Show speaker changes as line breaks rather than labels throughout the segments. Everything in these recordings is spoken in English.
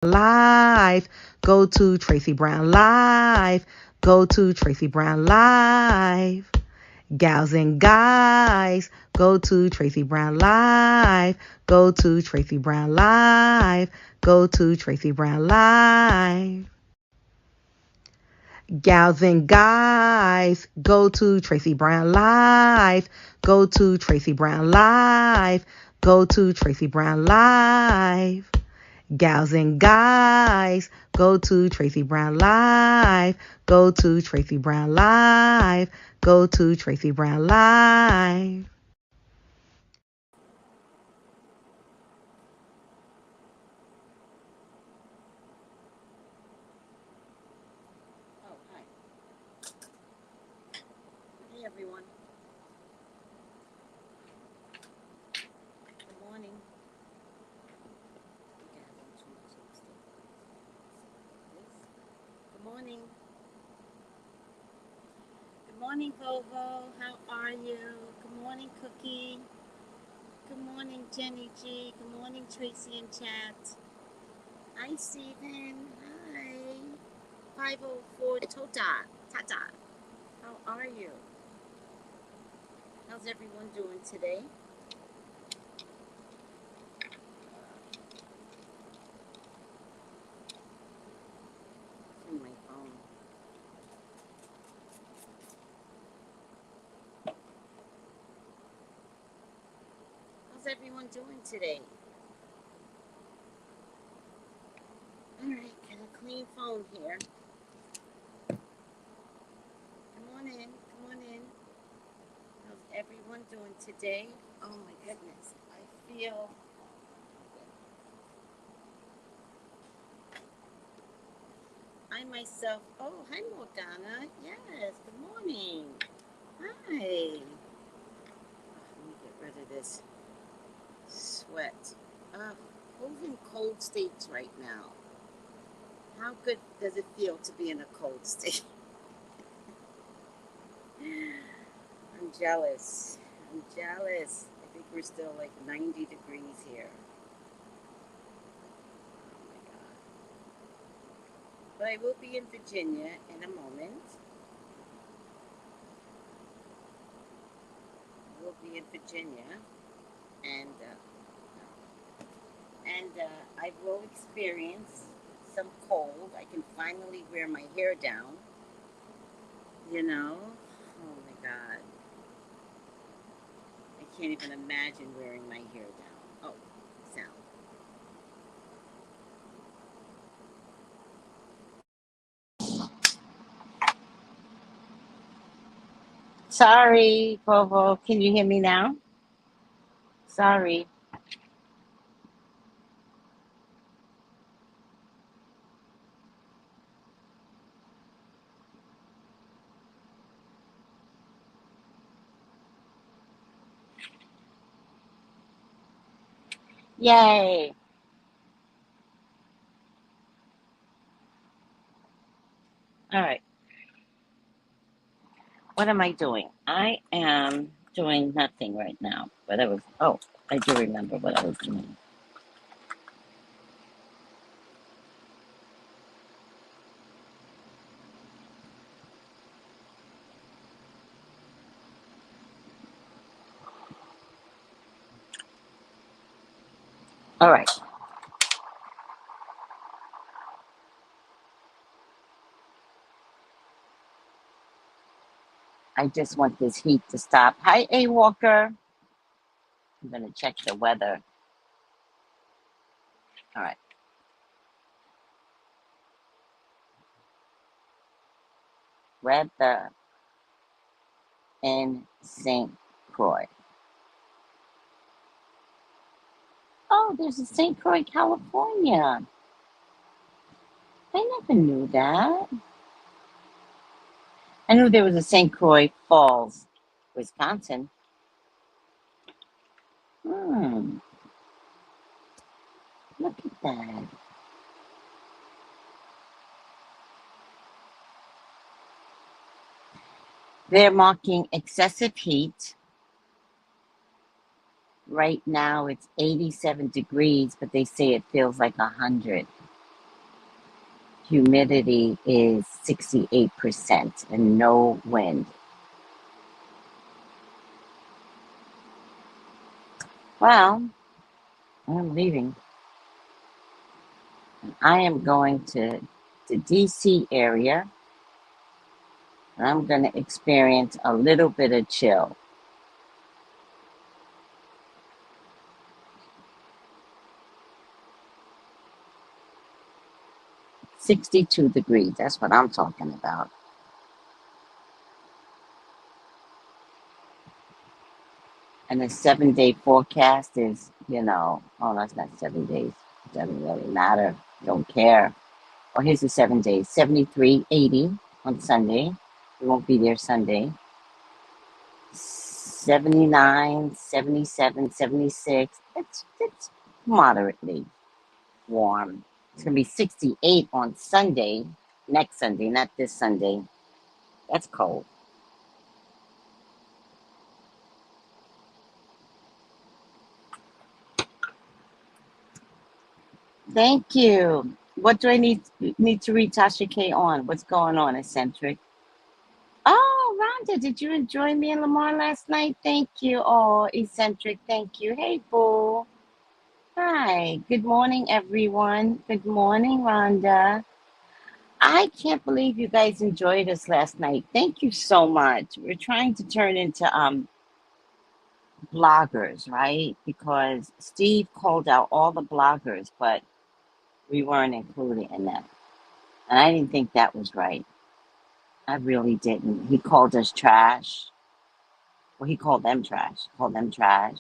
Live. Go to Tracey Brown Live. Go to Tracey Brown Live. Gals and guys, go to Tracey Brown Live. Go to Tracey Brown Live. Go to Tracey Brown Live. Gals and guys, go to Tracey Brown Live. Go to Tracey Brown Live. Go to Tracey Brown Live. Gals and guys, go to Tracey Brown Live. Go to Tracey Brown Live. Go to Tracey Brown Live.
Oh, hi. Hey, everyone. Good morning. Okay, I don't too much lipstick. This. Good morning. Good morning, Vovo. How are you? Good morning, Cookie. Good morning, Jenny G. Good morning, Tracy in chat. Hi, Stephen. Hi. 504 Tota. Tata. How are you? How's everyone doing today? In my phone. How's everyone doing today? Alright, got a clean phone here. Come on in, come on in. How's everyone doing today? Oh my goodness, I feel... I myself... Oh, hi Morgana. Yes, good morning. Hi. Let me get rid of this sweat. Who's in cold states right now? How good does it feel to be in a cold state? I'm jealous. I'm jealous. I think we're still like 90 degrees here. Oh my God. But I will be in Virginia in a moment. I will be in Virginia. And I will experience some cold. I can finally wear my hair down. You know? Oh my God. I can't even imagine wearing my hair down. Oh, sound. Sorry, Bobo. Can you hear me now? Sorry. Yay. All right. What am I doing? I am doing nothing right now. But I do remember what I was doing. All right. I just want this heat to stop. Hi, A Walker. I'm going to check the weather. All right. Weather in St. Croix. Oh, there's a St. Croix, California. I never knew that. I knew there was a St. Croix Falls, Wisconsin. Look at that. They're marking excessive heat. Right now it's 87 degrees, but they say it feels like 100. Humidity is 68% and no wind. Well, I'm leaving. I am going to the DC area and I'm going to experience a little bit of chill. $62. That's what I'm talking about. And the 7-day forecast is, oh, that's not 7 days. Doesn't really matter. Don't care. Oh, here's the 7 days. 73, 80 on Sunday. We won't be there Sunday. 79, 77, 76. It's moderately warm. It's going to be 68 on Sunday. Next Sunday, not this Sunday. That's cold. Thank you. What do I need to read Tasha K on? What's going on, eccentric? Oh, Rhonda, did you enjoy me and Lamar last night? Thank you. Oh, eccentric, thank you. Hey, boo. Hi. Good morning, everyone. Good morning, Rhonda. I can't believe you guys enjoyed us last night. Thank you so much. We're trying to turn into bloggers, right? Because Steve called out all the bloggers, but we weren't included in that. And I didn't think that was right. I really didn't. He called us trash. Well, he called them trash. He called them trash.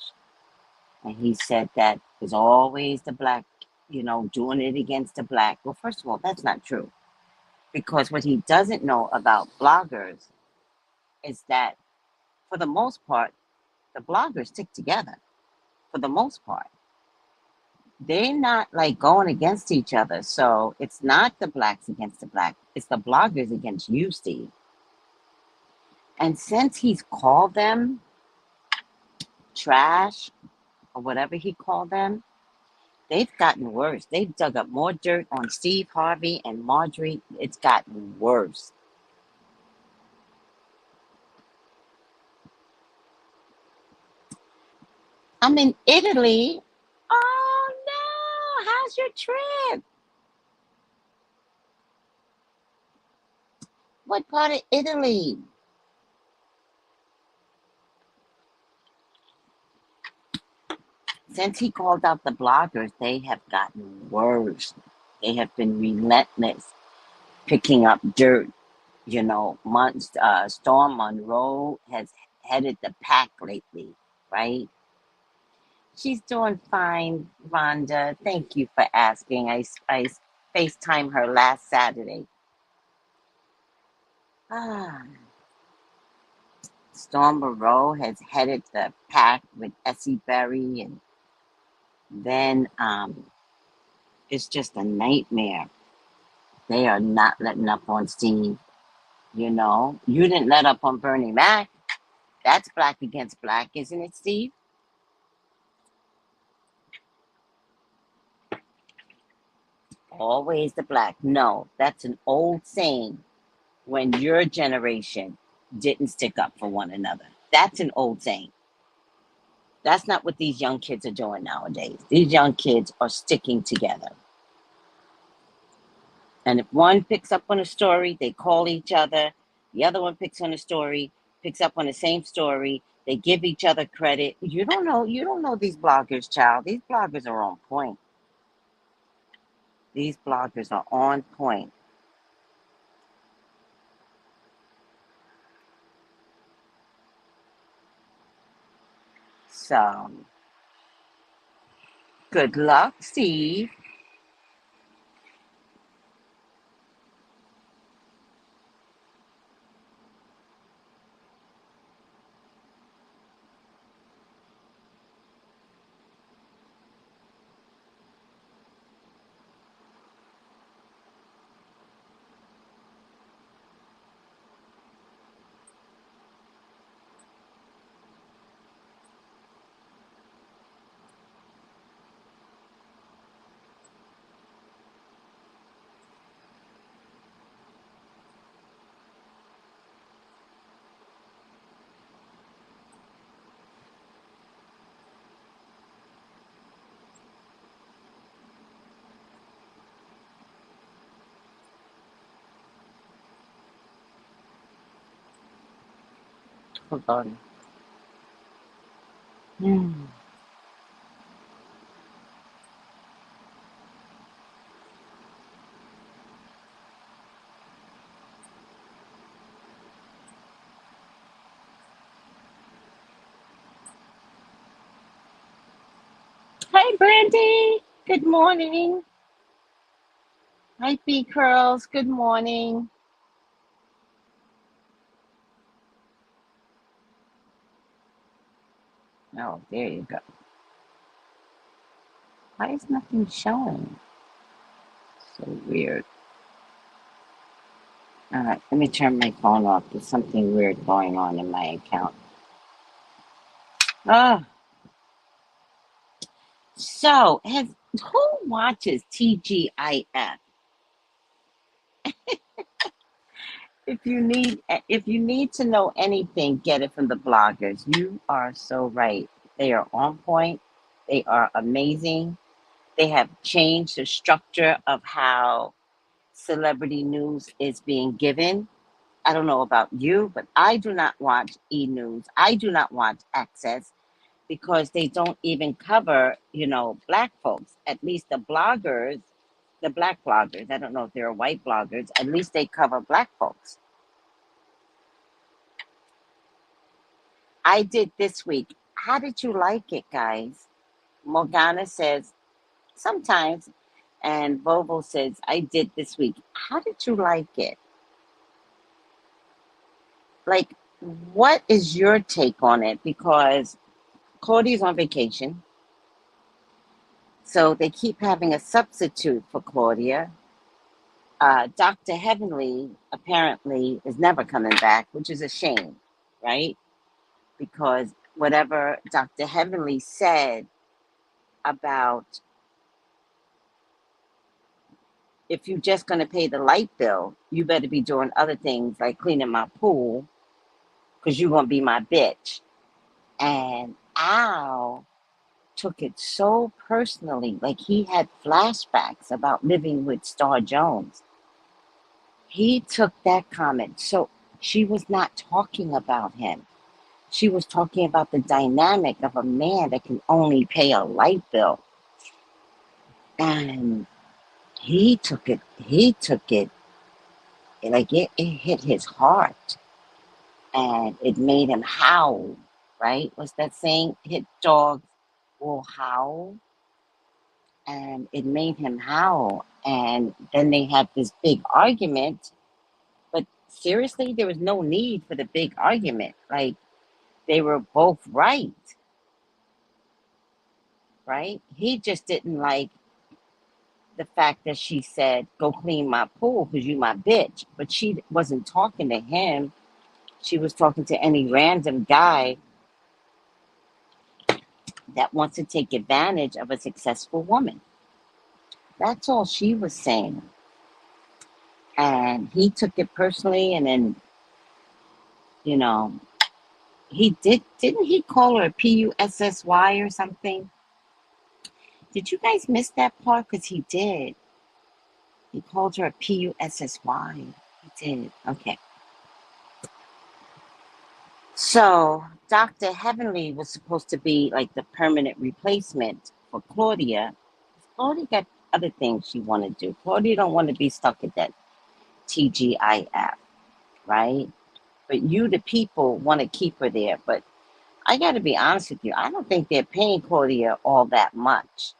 And he said that there's always the black, doing it against the black. Well, first of all, that's not true. Because what he doesn't know about bloggers is that for the most part, the bloggers stick together. For the most part, they're not like going against each other. So it's not the blacks against the black, it's the bloggers against you, Steve. And since he's called them trash or whatever he called them, they've gotten worse. They've dug up more dirt on Steve Harvey and Marjorie. It's gotten worse. I'm in Italy. Oh no, how's your trip? What part of Italy? Since he called out the bloggers, they have gotten worse. They have been relentless, picking up dirt. Storm Monroe has headed the pack lately, right? She's doing fine, Rhonda. Thank you for asking. I FaceTime her last Saturday. Ah, Storm Monroe has headed the pack with Essie Berry, and then it's just a nightmare. They are not letting up on Steve. You didn't let up on Bernie Mac. That's black against black, isn't it, Steve? Always the black. No, that's an old saying when your generation didn't stick up for one another. That's an old saying. That's not what these young kids are doing nowadays. These young kids are sticking together. And if one picks up on a story, they call each other. The other one picks on a story, picks up on the same story. They give each other credit. You don't know these bloggers, child. These bloggers are on point. These bloggers are on point. So, good luck, Steve. Hold on. Hmm. Hi, Brandy. Good morning. Hi, B Curls. Good morning. Oh, there you go. Why is nothing showing? So weird. All right, let me turn my phone off. There's something weird going on in my account. Oh, so has who watches TGIF? If you need to know anything, get it from the bloggers. You are so right. They are on point. They are amazing. They have changed the structure of how celebrity news is being given. I don't know about you, but I do not watch E News. I do not watch Access because they don't even cover, black folks. At least the bloggers, the black bloggers. I don't know if they're white bloggers. At least they cover black folks. I did this week. How did you like it, guys? Morgana says sometimes, and Bobo says I did this week. How did you like it? Like, what is your take on it? Because Claudia's on vacation, so they keep having a substitute for Claudia. Dr. Heavenly apparently is never coming back, which is a shame, right? Because whatever Dr. Heavenly said about if you're just going to pay the light bill, you better be doing other things like cleaning my pool because you're going to be my bitch. And Al took it so personally, like he had flashbacks about living with Star Jones. He took that comment. So she was not talking about him. She was talking about the dynamic of a man that can only pay a light bill. And he took it like it hit his heart and it made him howl, right? What's that saying? Hit dogs will howl. And it made him howl. And then they had this big argument. But seriously, there was no need for the big argument. Like, they were both right, right? He just didn't like the fact that she said, go clean my pool because you my bitch. But she wasn't talking to him. She was talking to any random guy that wants to take advantage of a successful woman. That's all she was saying. And he took it personally. And then, you know, didn't he call her a PUSSY or something? Did you guys miss that part? Because he did. He called her a PUSSY. He did. Okay. So Dr. Heavenly was supposed to be like the permanent replacement for Claudia. Claudia got other things she wanted to do. Claudia don't want to be stuck at that TGIF, right? But you, the people, want to keep her there. But I got to be honest with you. I don't think they're paying Claudia all that much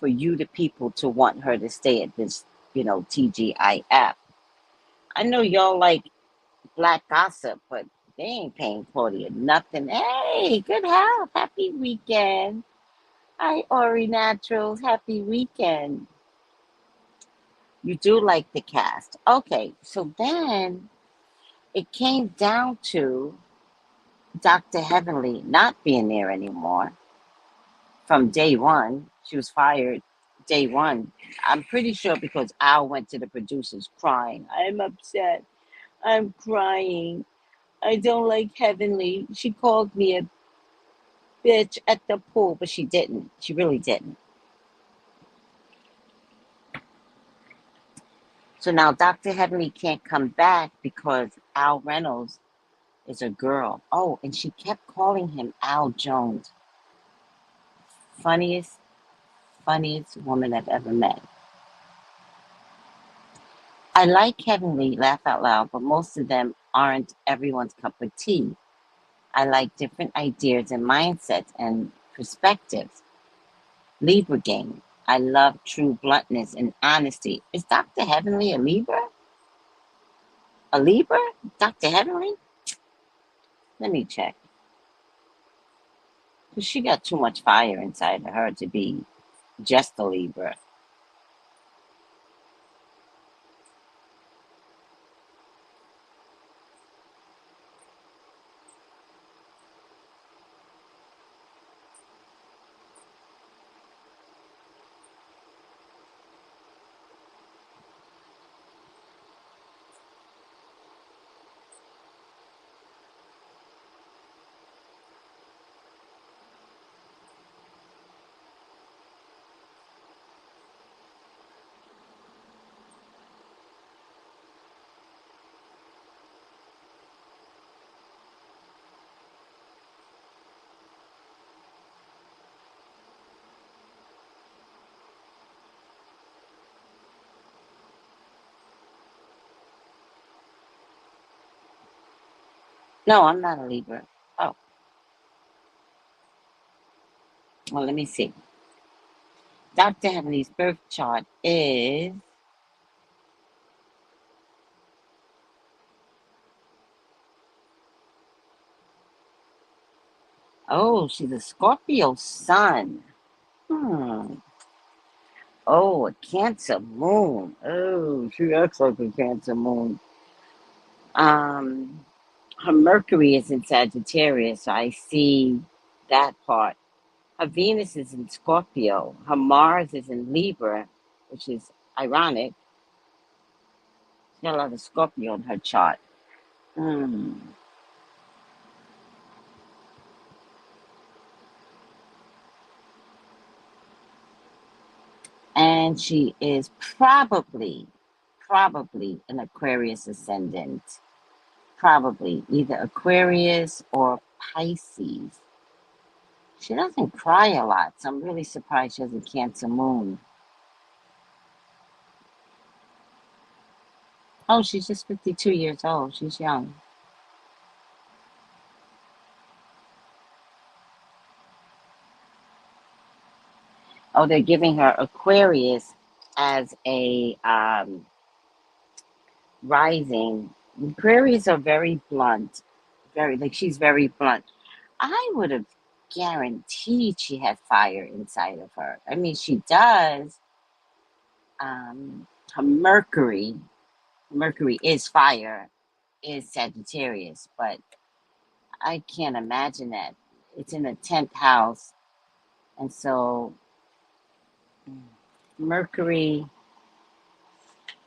for you, the people, to want her to stay at this, TGIF. I know y'all like black gossip, but they ain't paying Claudia nothing. Hey, good health. Happy weekend. Hi, Ori Naturals. Happy weekend. You do like the cast. Okay, so then it came down to Dr. Heavenly not being there anymore from day one. She was fired day one. I'm pretty sure because Al went to the producers crying. I'm upset. I'm crying. I don't like Heavenly. She called me a bitch at the pool, but she didn't. She really didn't. So now Dr. Heavenly can't come back because Al Reynolds is a girl. Oh, and she kept calling him Al Jones. Funniest, funniest woman I've ever met. I like Heavenly Laugh Out Loud, but most of them aren't everyone's cup of tea. I like different ideas and mindsets and perspectives. Libra game. I love true bluntness and honesty. Is Dr. Heavenly a Libra? A Libra? Dr. Heavenly? Let me check. Because she got too much fire inside of her to be just a Libra. No, I'm not a Libra. Oh, well, let me see. Dr. Heavenly's birth chart is. Oh, she's a Scorpio sun. Hmm. Oh, a Cancer moon. Oh, she acts like a Cancer moon. Um, Her Mercury is in Sagittarius, so I see that part. Her Venus is in Scorpio. Her Mars is in Libra, which is ironic. She got a lot of Scorpio in her chart. Hmm. And she is probably an Aquarius ascendant. Probably either Aquarius or Pisces. She doesn't cry a lot, so I'm really surprised she has a Cancer moon. Oh, she's just 52 years old. She's young. Oh, they're giving her Aquarius as a rising. Aquarius are very blunt, very like she's very blunt. I would have guaranteed she had fire inside of her. I mean, she does. Her Mercury is fire, is Sagittarius, but I can't imagine that. It's in the 10th house, and so Mercury.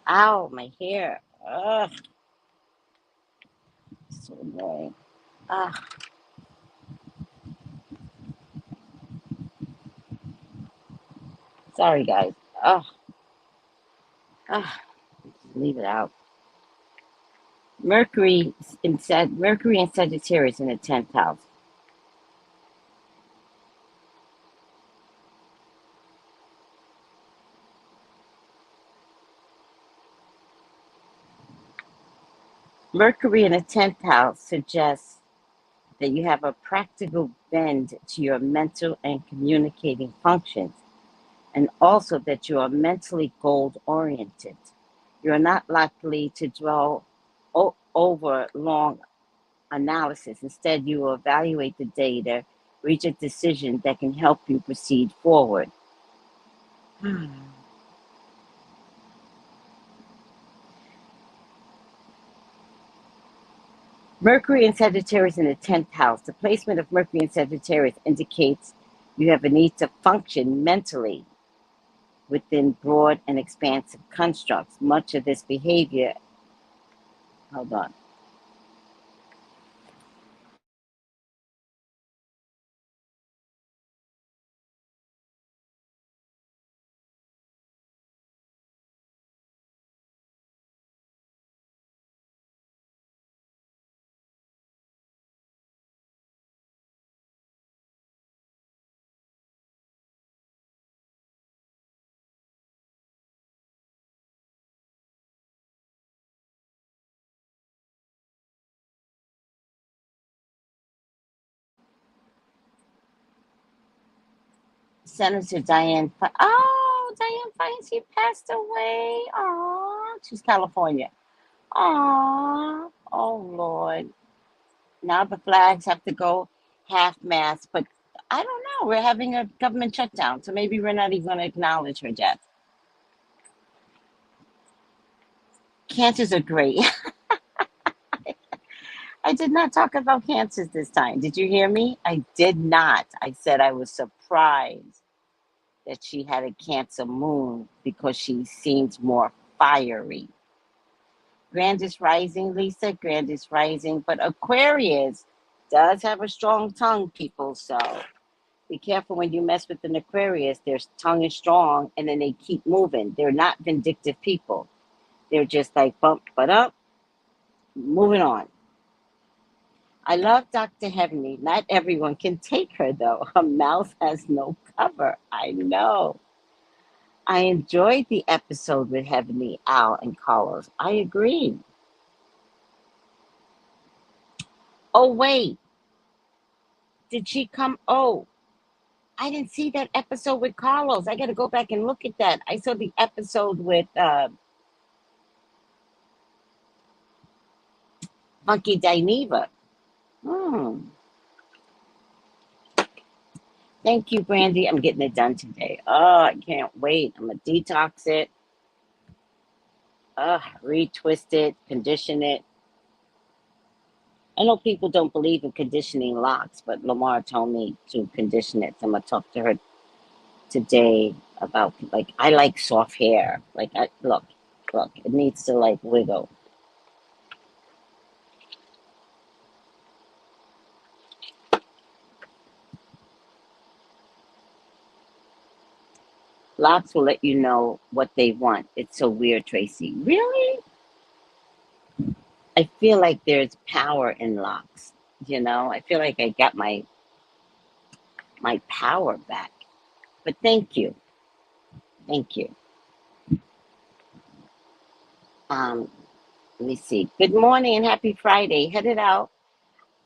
Ow, my hair. Ugh, so annoying. Ah, sorry guys. Oh, ah, leave it out. Mercury and Sagittarius in the 10th house. Mercury in the 10th house suggests that you have a practical bend to your mental and communicating functions, and also that you are mentally goal oriented. You are not likely to dwell over long analysis. Instead, you will evaluate the data, reach a decision that can help you proceed forward. Mercury and Sagittarius in the 10th house. The placement of Mercury and Sagittarius indicates you have a need to function mentally within broad and expansive constructs. Much of this behavior, hold on. Senator Diane. Oh, Diane Feinstein, she passed away. Oh, she's California. Oh Lord. Now the flags have to go half mast, but I don't know. We're having a government shutdown, so maybe we're not even going to acknowledge her death. Cancers are great. I did not talk about cancers this time. Did you hear me? I did not. I said I was surprised that she had a Cancer moon because she seems more fiery. Grandis rising, Lisa, Grandis rising, but Aquarius does have a strong tongue, people, so be careful when you mess with an Aquarius. Their tongue is strong and then they keep moving. They're not vindictive people. They're just like bump, but up, moving on. I love Dr. Heavenly. Not everyone can take her, though. Her mouth has no cover. I know. I enjoyed the episode with Heavenly, Al, and Carlos. I agree. Oh, wait. Did she come? Oh, I didn't see that episode with Carlos. I got to go back and look at that. I saw the episode with Funky Dineva. Hmm. Thank you, Brandy. I'm getting it done today. Oh, I can't wait. I'm going to detox it, retwist it, condition it. I know people don't believe in conditioning locks, but Lamar told me to condition it. So I'm going to talk to her today about, like, I like soft hair. Like, look, it needs to, like, wiggle. Locks will let you know what they want. It's so weird, Tracy. Really? I feel like there's power in locks. I feel like I got my power back. But thank you. Thank you. Um, Let me see. Good morning and happy Friday. Headed out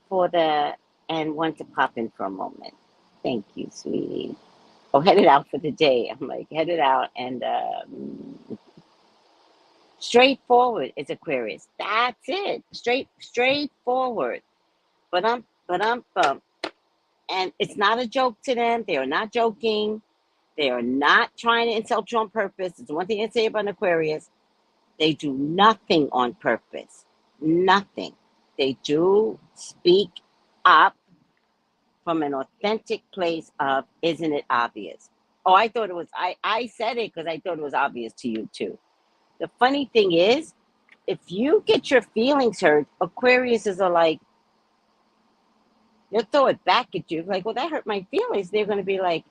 and want to pop in for a moment. Thank you, sweetie. Oh, headed out for the day. I'm like, headed out and straightforward is Aquarius. That's it. Straightforward. But and it's not a joke to them. They are not joking. They are not trying to insult you on purpose. It's one thing I say about an Aquarius. They do nothing on purpose. Nothing. They do speak up from an authentic place of, isn't it obvious? Oh, I thought it was, I said it because I thought it was obvious to you too. The funny thing is, if you get your feelings hurt, Aquariuses are like, they'll throw it back at you. Like, well, that hurt my feelings. They're going to be like,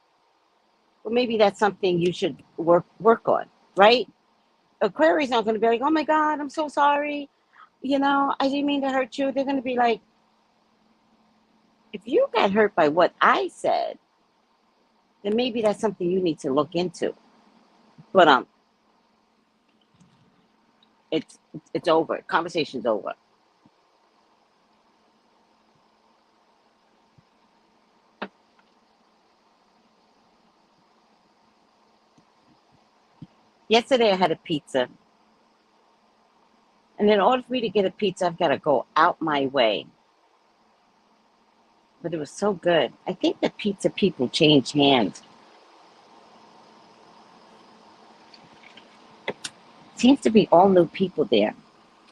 well, maybe that's something you should work on, right? Aquarius not going to be like, oh my God, I'm so sorry. I didn't mean to hurt you. They're going to be like, if you got hurt by what I said, then maybe that's something you need to look into. But it's over. Conversation's over. Yesterday I had a pizza. And in order for me to get a pizza, I've got to go out my way. But it was so good. I think the pizza people changed hands. Seems to be all new people there.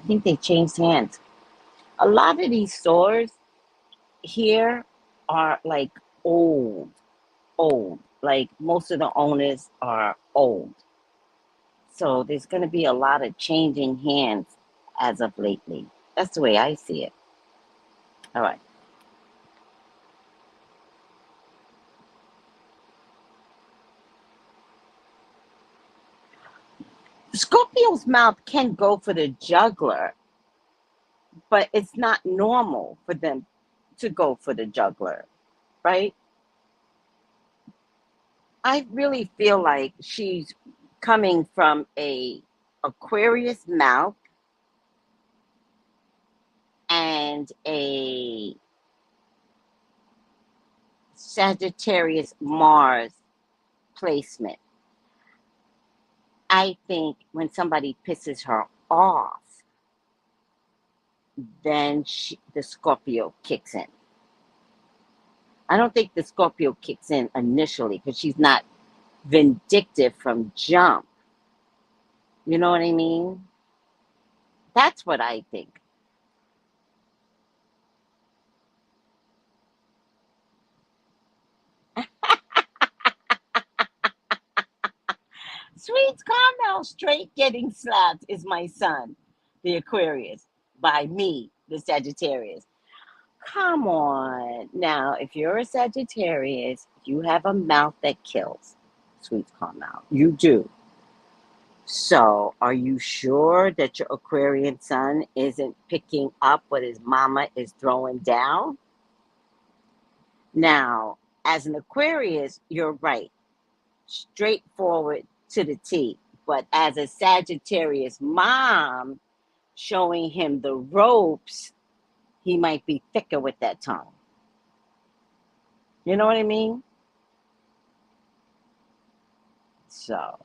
I think they changed hands. A lot of these stores here are like old. Like most of the owners are old. So there's going to be a lot of changing hands as of lately. That's the way I see it. All right. Scorpio's mouth can go for the juggler, but it's not normal for them to go for the juggler, right? I really feel like she's coming from a Aquarius mouth and a Sagittarius Mars placement. I think when somebody pisses her off, then the Scorpio kicks in. I don't think the Scorpio kicks in initially because she's not vindictive from jump. You know what I mean? That's what I think. Sweet Carmel straight getting slapped is my son, the Aquarius, by me, the Sagittarius. Come on. Now, if you're a Sagittarius, you have a mouth that kills, Sweet Carmel. You do. So, are you sure that your Aquarian son isn't picking up what his mama is throwing down? Now, as an Aquarius, you're right. Straightforward to the T. But as a Sagittarius mom showing him the ropes, he might be thicker with that tongue. You know what I mean? So,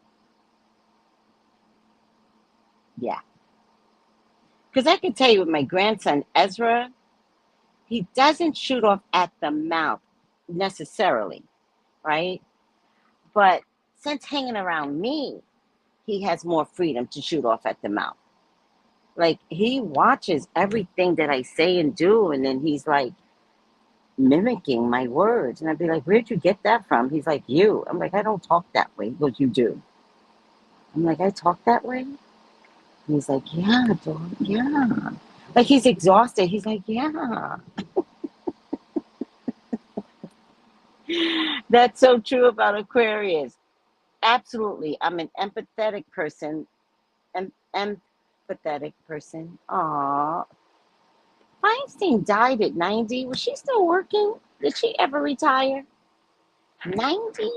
yeah. Because I can tell you with my grandson, Ezra, he doesn't shoot off at the mouth necessarily, right? But since hanging around me, he has more freedom to shoot off at the mouth. Like, he watches everything that I say and do, and then he's like mimicking my words. And I'd be like, where'd you get that from? He's like, you. I'm like, I don't talk that way. He goes, you do. I'm like, I talk that way? And he's like, yeah, dog, yeah. Like, he's exhausted. He's like, yeah. That's so true about Aquarius. Absolutely. I'm an empathetic person. Empathetic person. Aw. Feinstein died at 90. Was she still working? Did she ever retire? 90?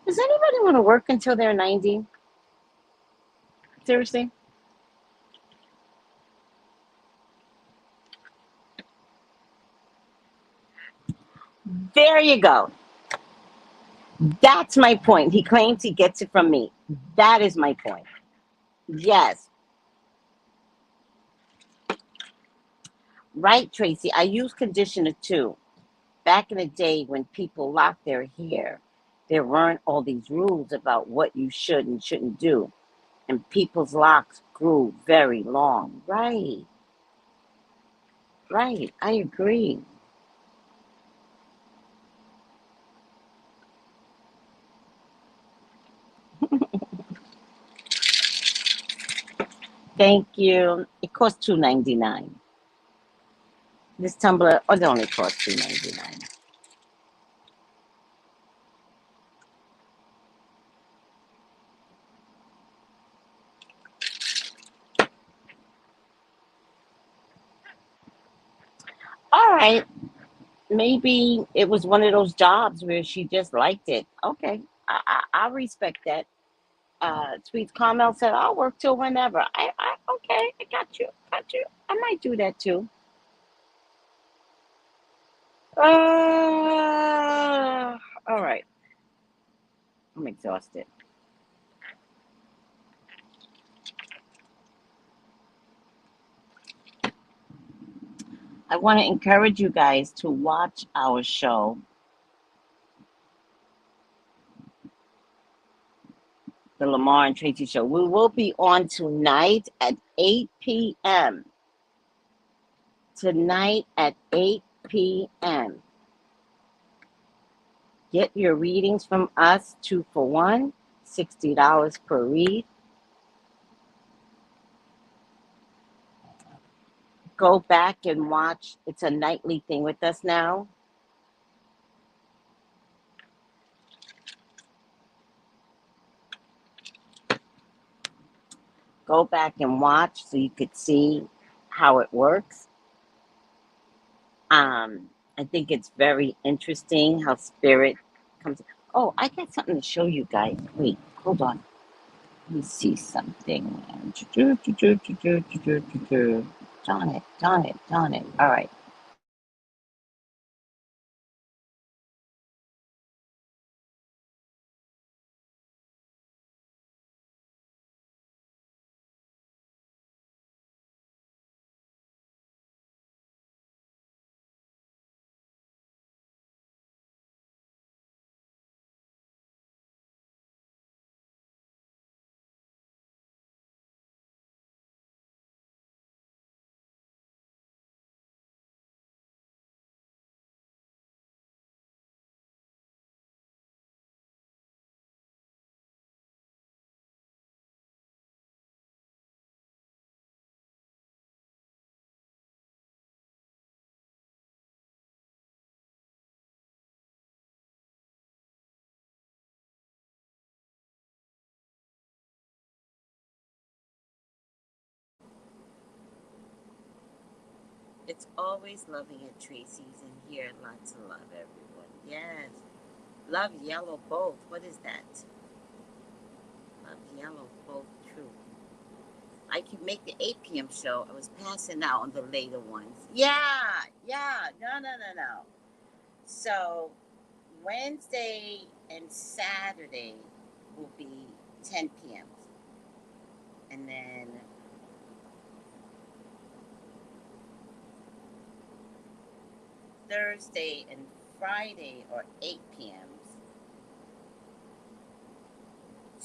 Does anybody want to work until they're 90? Seriously? There you go. That's my point. He claims he gets it from me. That is my point. Yes. Right, Tracy. I use conditioner too. Back in the day when people locked their hair, there weren't all these rules about what you should and shouldn't do. And people's locks grew very long. Right. Right. I agree. Thank you. It costs $2.99. This tumbler, it only costs $2.99. All right. Maybe it was one of those jobs where she just liked it. Okay. I respect that. Sweet Carmel said, I'll work till whenever. Okay, I got you. Got you. I might do that too. All right. I'm exhausted. I want to encourage you guys to watch our show, the Lamar and Tracy Show. We will be on tonight at 8 p.m. Tonight at 8 p.m. Get your readings from us, 2 for 1, $60 per read. Go back and watch. It's a nightly thing with us now. Go back and watch so you could see how it works. I think it's very interesting how spirit comes. Oh, I got something to show you guys. Wait, hold on. Let me see something. Darn it, darn it, darn it. All right. It's always loving at Tracy's and here. Lots of love, everyone. Yes. Love yellow both. What is that? Love yellow both true. I could make the 8 p.m. show. I was passing out on the later ones. Yeah, yeah. No. So Wednesday and Saturday will be 10 p.m. And then Thursday and Friday are 8 p.m.s.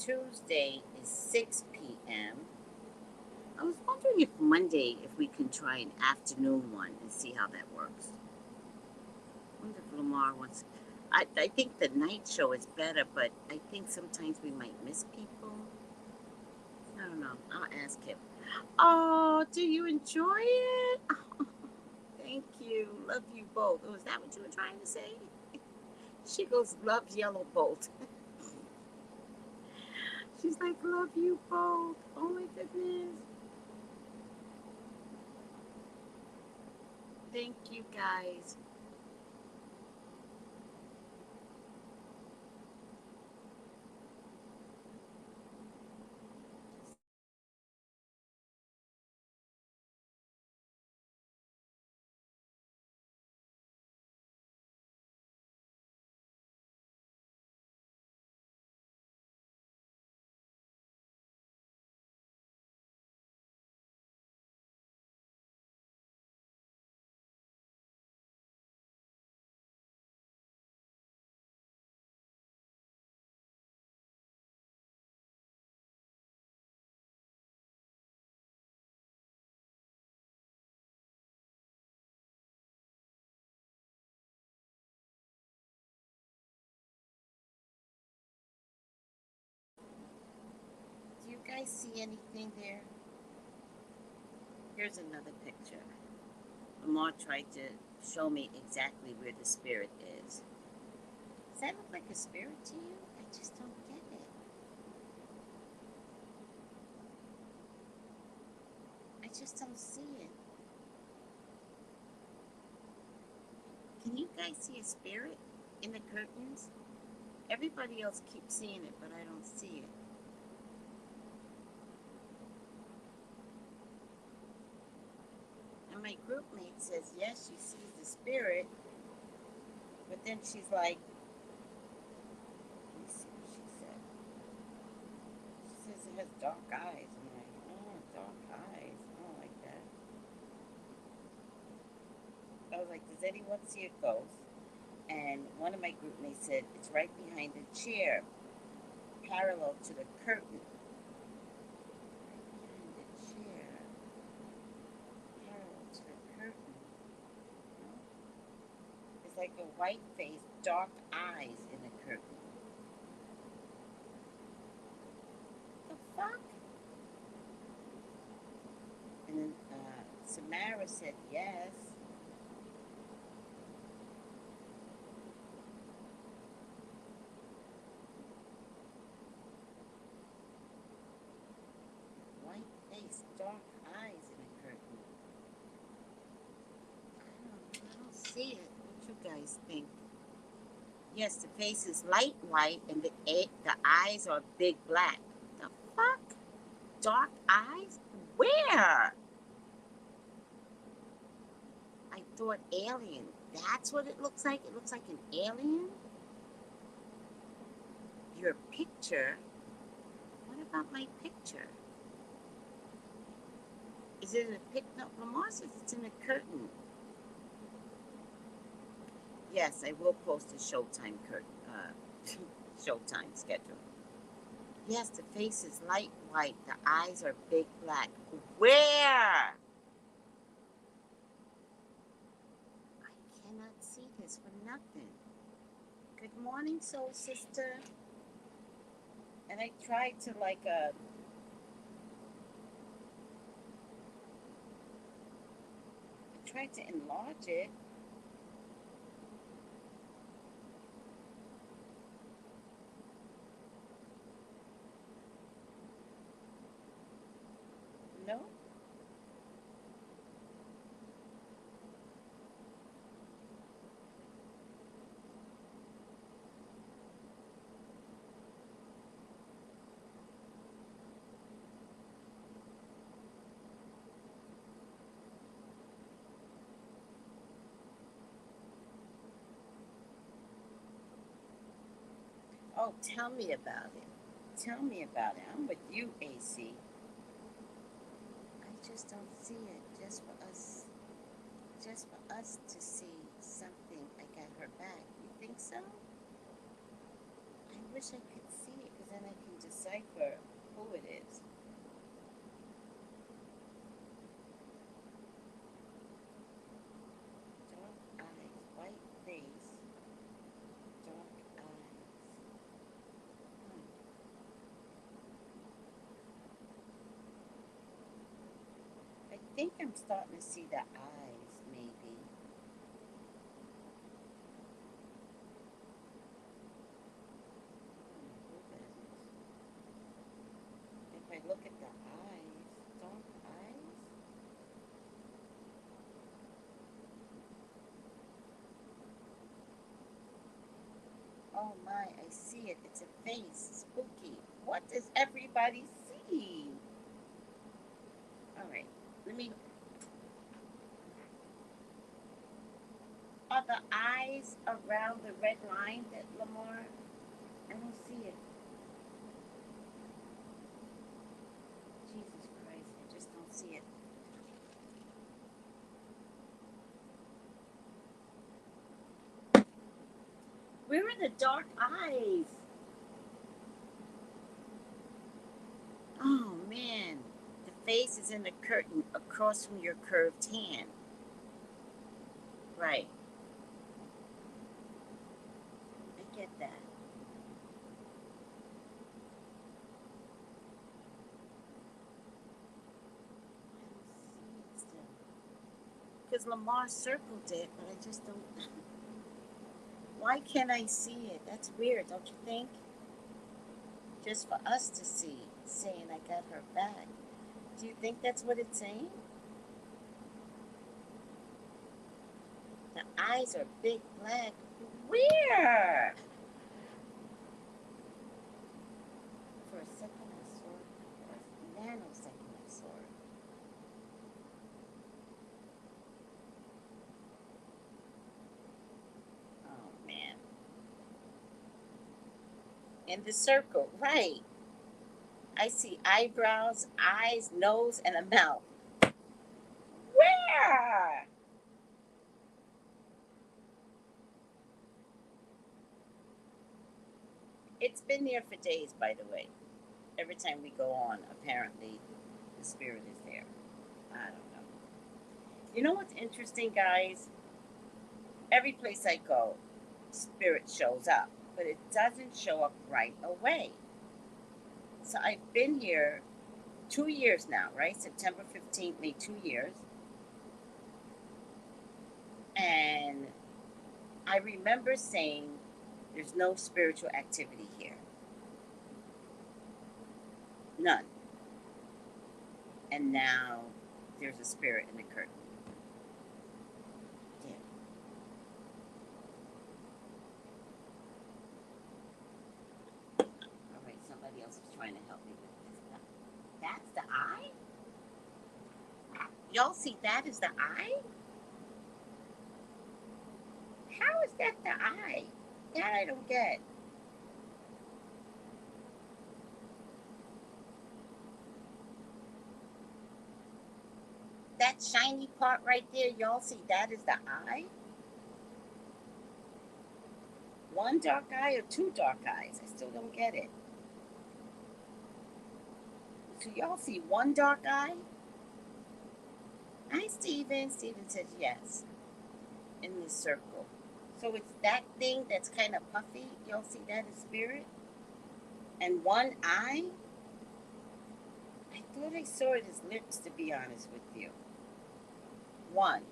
Tuesday is 6 p.m. I was wondering if Monday, if we can try an afternoon one and see how that works. I wonder if Lamar wants. I think the night show is better, but I think sometimes we might miss people. I don't know. I'll ask him. Oh, do you enjoy it? Oh, thank you. Love you both. Oh, is that what you were trying to say? She goes, loves Yellow Bolt. She's like, love you both. Oh my goodness. Thank you guys. Do you guys see anything there? Here's another picture. Lamar tried to show me exactly where the spirit is. Does that look like a spirit to you? I just don't get it. I just don't see it. Can you guys see a spirit in the curtains? Everybody else keeps seeing it, but I don't see it. And my group mate says, yes, she sees the spirit, but then she's like, let me see what she said. She says it has dark eyes. I'm like, oh, dark eyes. I don't like that. I was like, does anyone see a ghost? And one of my group mates said, it's right behind the chair, parallel to the curtain. Right behind the chair, parallel to the curtain. No? It's like a white face, dark eyes in the curtain. The fuck? And then Samara said yes. White face, dark eyes in the curtain. I don't see it. What you guys think? Yes, the face is light white and the eyes are big black. The fuck? Dark eyes? Where? I thought alien. That's what it looks like? It looks like an alien? Your picture? What about my picture? Is it in a pic? No, Lamar says it's in a curtain. Yes, I will post a Showtime Showtime schedule. Yes, the face is light white. The eyes are big black. Where? I cannot see this for nothing. Good morning, soul sister. And I tried to I tried to enlarge it. No. Oh, tell me about it. Tell me about it. I'm with you, AC. I just don't see it. Just for us to see something. I got her back. You think so? I wish I could see it because then I can decipher who it is. Dark eyes, white face, dark eyes. Hmm. I think I'm starting to see the eyes, maybe. Who doesn't? If I look at the eyes, dark eyes. Oh my, I see it. It's a face. Spooky. What does everybody see? All right. Let me. Are the eyes around the red line that Lamar? I don't see it. Jesus Christ, I just don't see it. Where are the dark eyes? Oh man. The face is in the curtain across from your curved hand. Right. I get that. I don't see it still. Because Lamar circled it, but I just don't. Why can't I see it? That's weird, don't you think? Just for us to see, saying I got her back. Do you think that's what it's saying? The eyes are big black. Where? For a second I saw it. For a nanosecond I saw it. Oh man. In the circle, right. I see eyebrows, eyes, nose, and a mouth. Where? It's been there for days, by the way. Every time we go on, apparently the spirit is there. I don't know. You know what's interesting, guys? Every place I go, spirit shows up, but it doesn't show up right away. So I've been here 2 years now, right? September 15th made 2 years. And I remember saying, there's no spiritual activity here. None. And now there's a spirit in the curtain. Yeah. All right, somebody else is trying to help me with this. That's the eye? Y'all see that is the eye? How is that the eye? That I don't get. That shiny part right there, y'all see that is the eye? One dark eye or two dark eyes? I still don't get it. So y'all see one dark eye? Hi, Steven. Steven says yes in the circle. So it's that thing that's kind of puffy. Y'all see that as spirit? And one eye? I thought I saw it as lips, to be honest with you. One.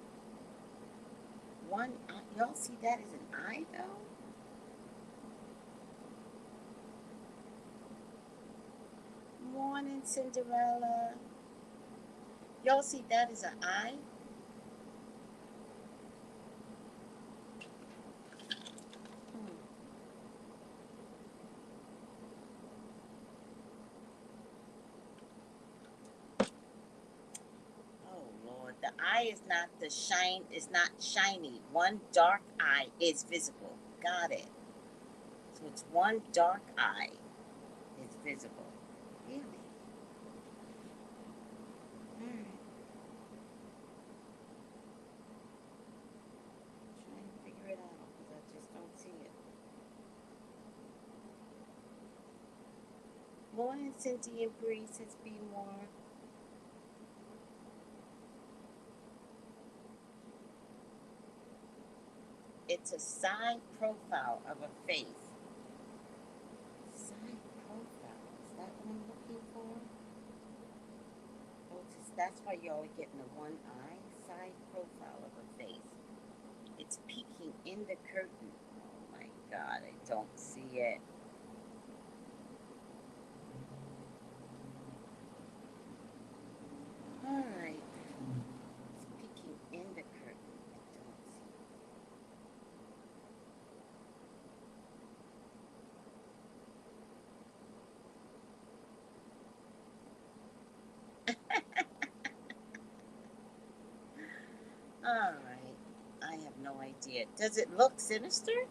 One eye. Y'all see that as an eye, though? Morning, Cinderella. Y'all see that as an eye? Hmm. Oh Lord, the eye is not the shine. Is not shiny. One dark eye is visible. Got it. So So it's one dark eye is visible. Really? Alright. Trying to figure it out because I just don't see it. Morning, Cynthia and Bree says be more. It's a side profile of a face. Side profile. Is that what I'm looking for? Oh, that's why you're only getting the one eye. Side profile of a face. It's peeking in the curtain. Oh my god, I don't see it. Alright. It's peeking in the curtain. I don't see it. Alright. I have no idea. Does it look sinister?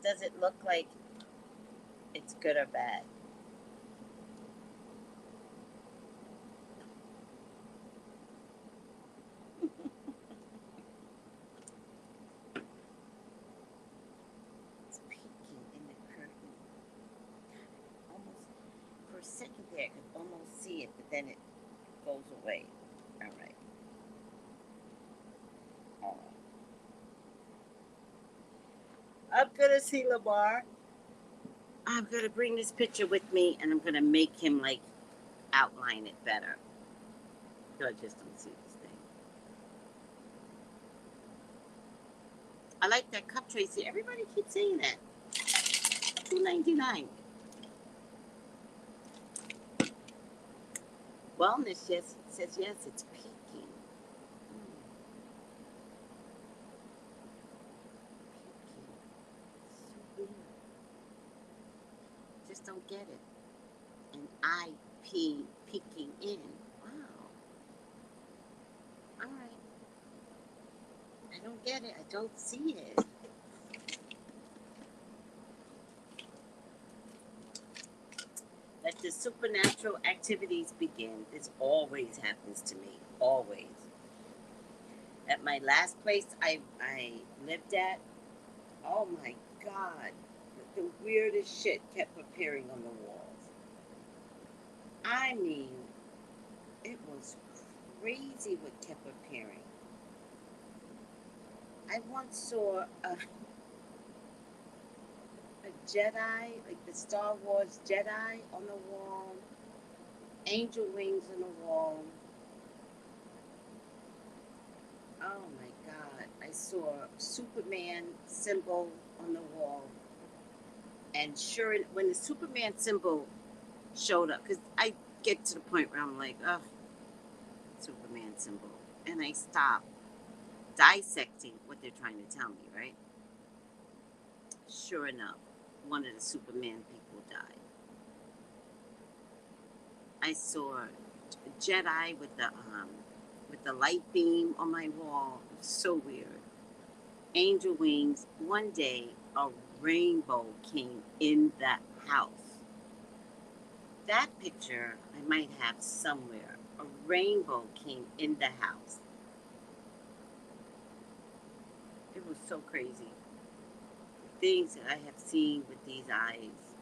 Does it look like it's good or bad? It's peeking in the curtain. Almost for a second there, I could almost see it, but then it goes away. Alright. Alright. I'm gonna see Lamar. I'm gonna bring this picture with me and I'm gonna make him like outline it better. So I just don't see this thing. I like that cup, Tracy. Everybody keeps saying that. $2.99. Wellness yes says yes, it's peaking. So weird. Just don't get it. And IP peeking in. Wow. Alright. I don't get it. I don't see it. Let the supernatural activities begin. This always happens to me. Always. At my last place I lived at, oh my god, the weirdest shit kept appearing on the walls. I mean, it was crazy what kept appearing. I once saw a Jedi, like the Star Wars Jedi on the wall, angel wings on the wall. Oh my god, I saw a Superman symbol on the wall. And sure, when the Superman symbol showed up, because I get to the point where I'm like, oh, Superman symbol. And I stop dissecting what they're trying to tell me, right? Sure enough, one of the Superman people died. I saw a Jedi with the light beam on my wall. So weird. Angel wings. One day, a rainbow came in that house. That picture I might have somewhere. A rainbow came in the house. It was so crazy. Things that I have seen with these eyes,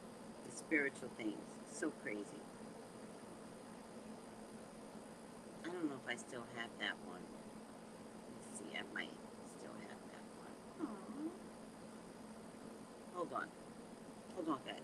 the spiritual things, so crazy. I don't know if I still have that one. Let's see, I might still have that one. Aww. Hold on. Hold on, guys.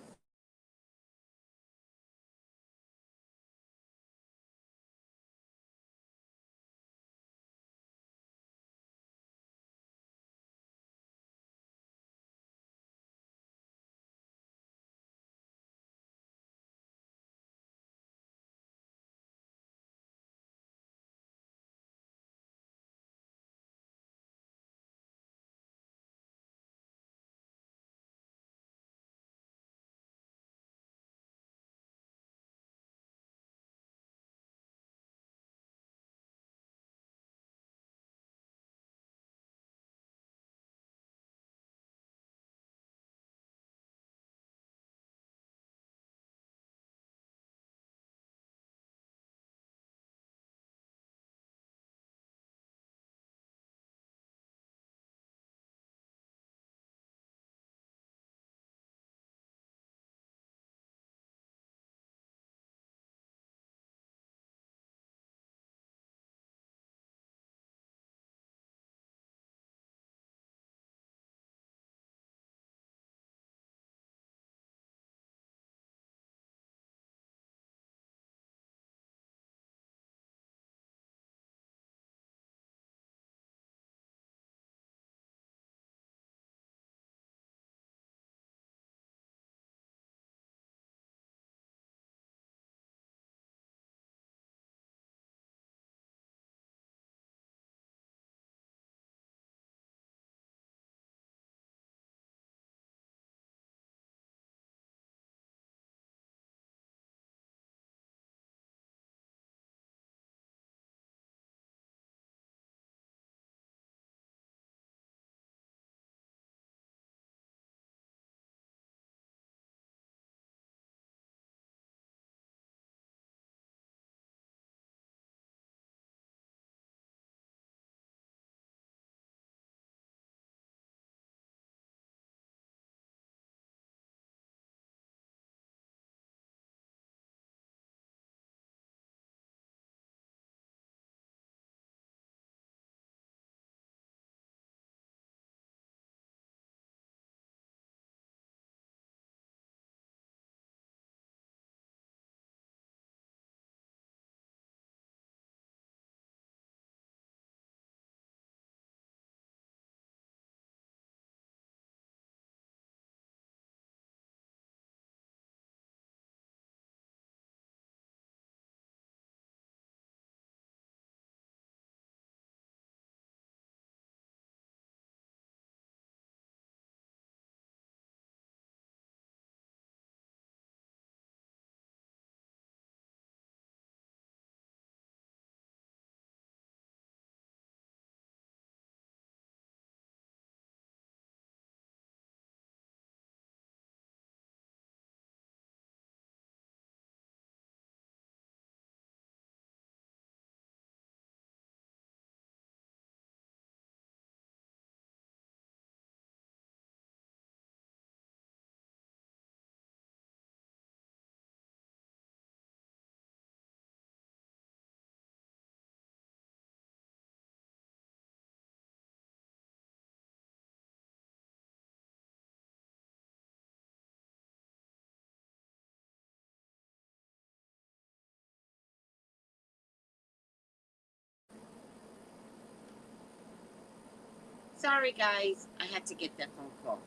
Sorry, guys. I had to get that phone call.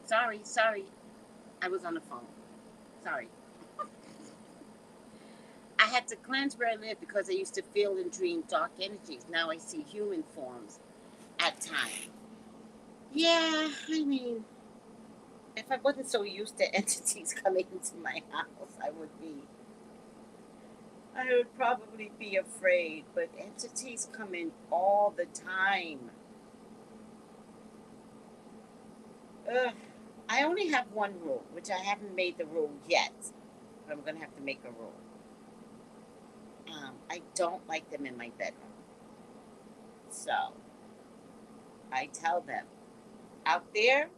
Sorry. I was on the phone. Sorry. I had to cleanse where I live because I used to feel and dream dark energies. Now I see human forms at times. Yeah, I mean, if I wasn't so used to entities coming into my house, I would probably be afraid. But entities come in all the time. Ugh. I only have one rule, which I haven't made the rule yet. I'm gonna have to make a rule. I don't like them in my bedroom, so I tell them out there,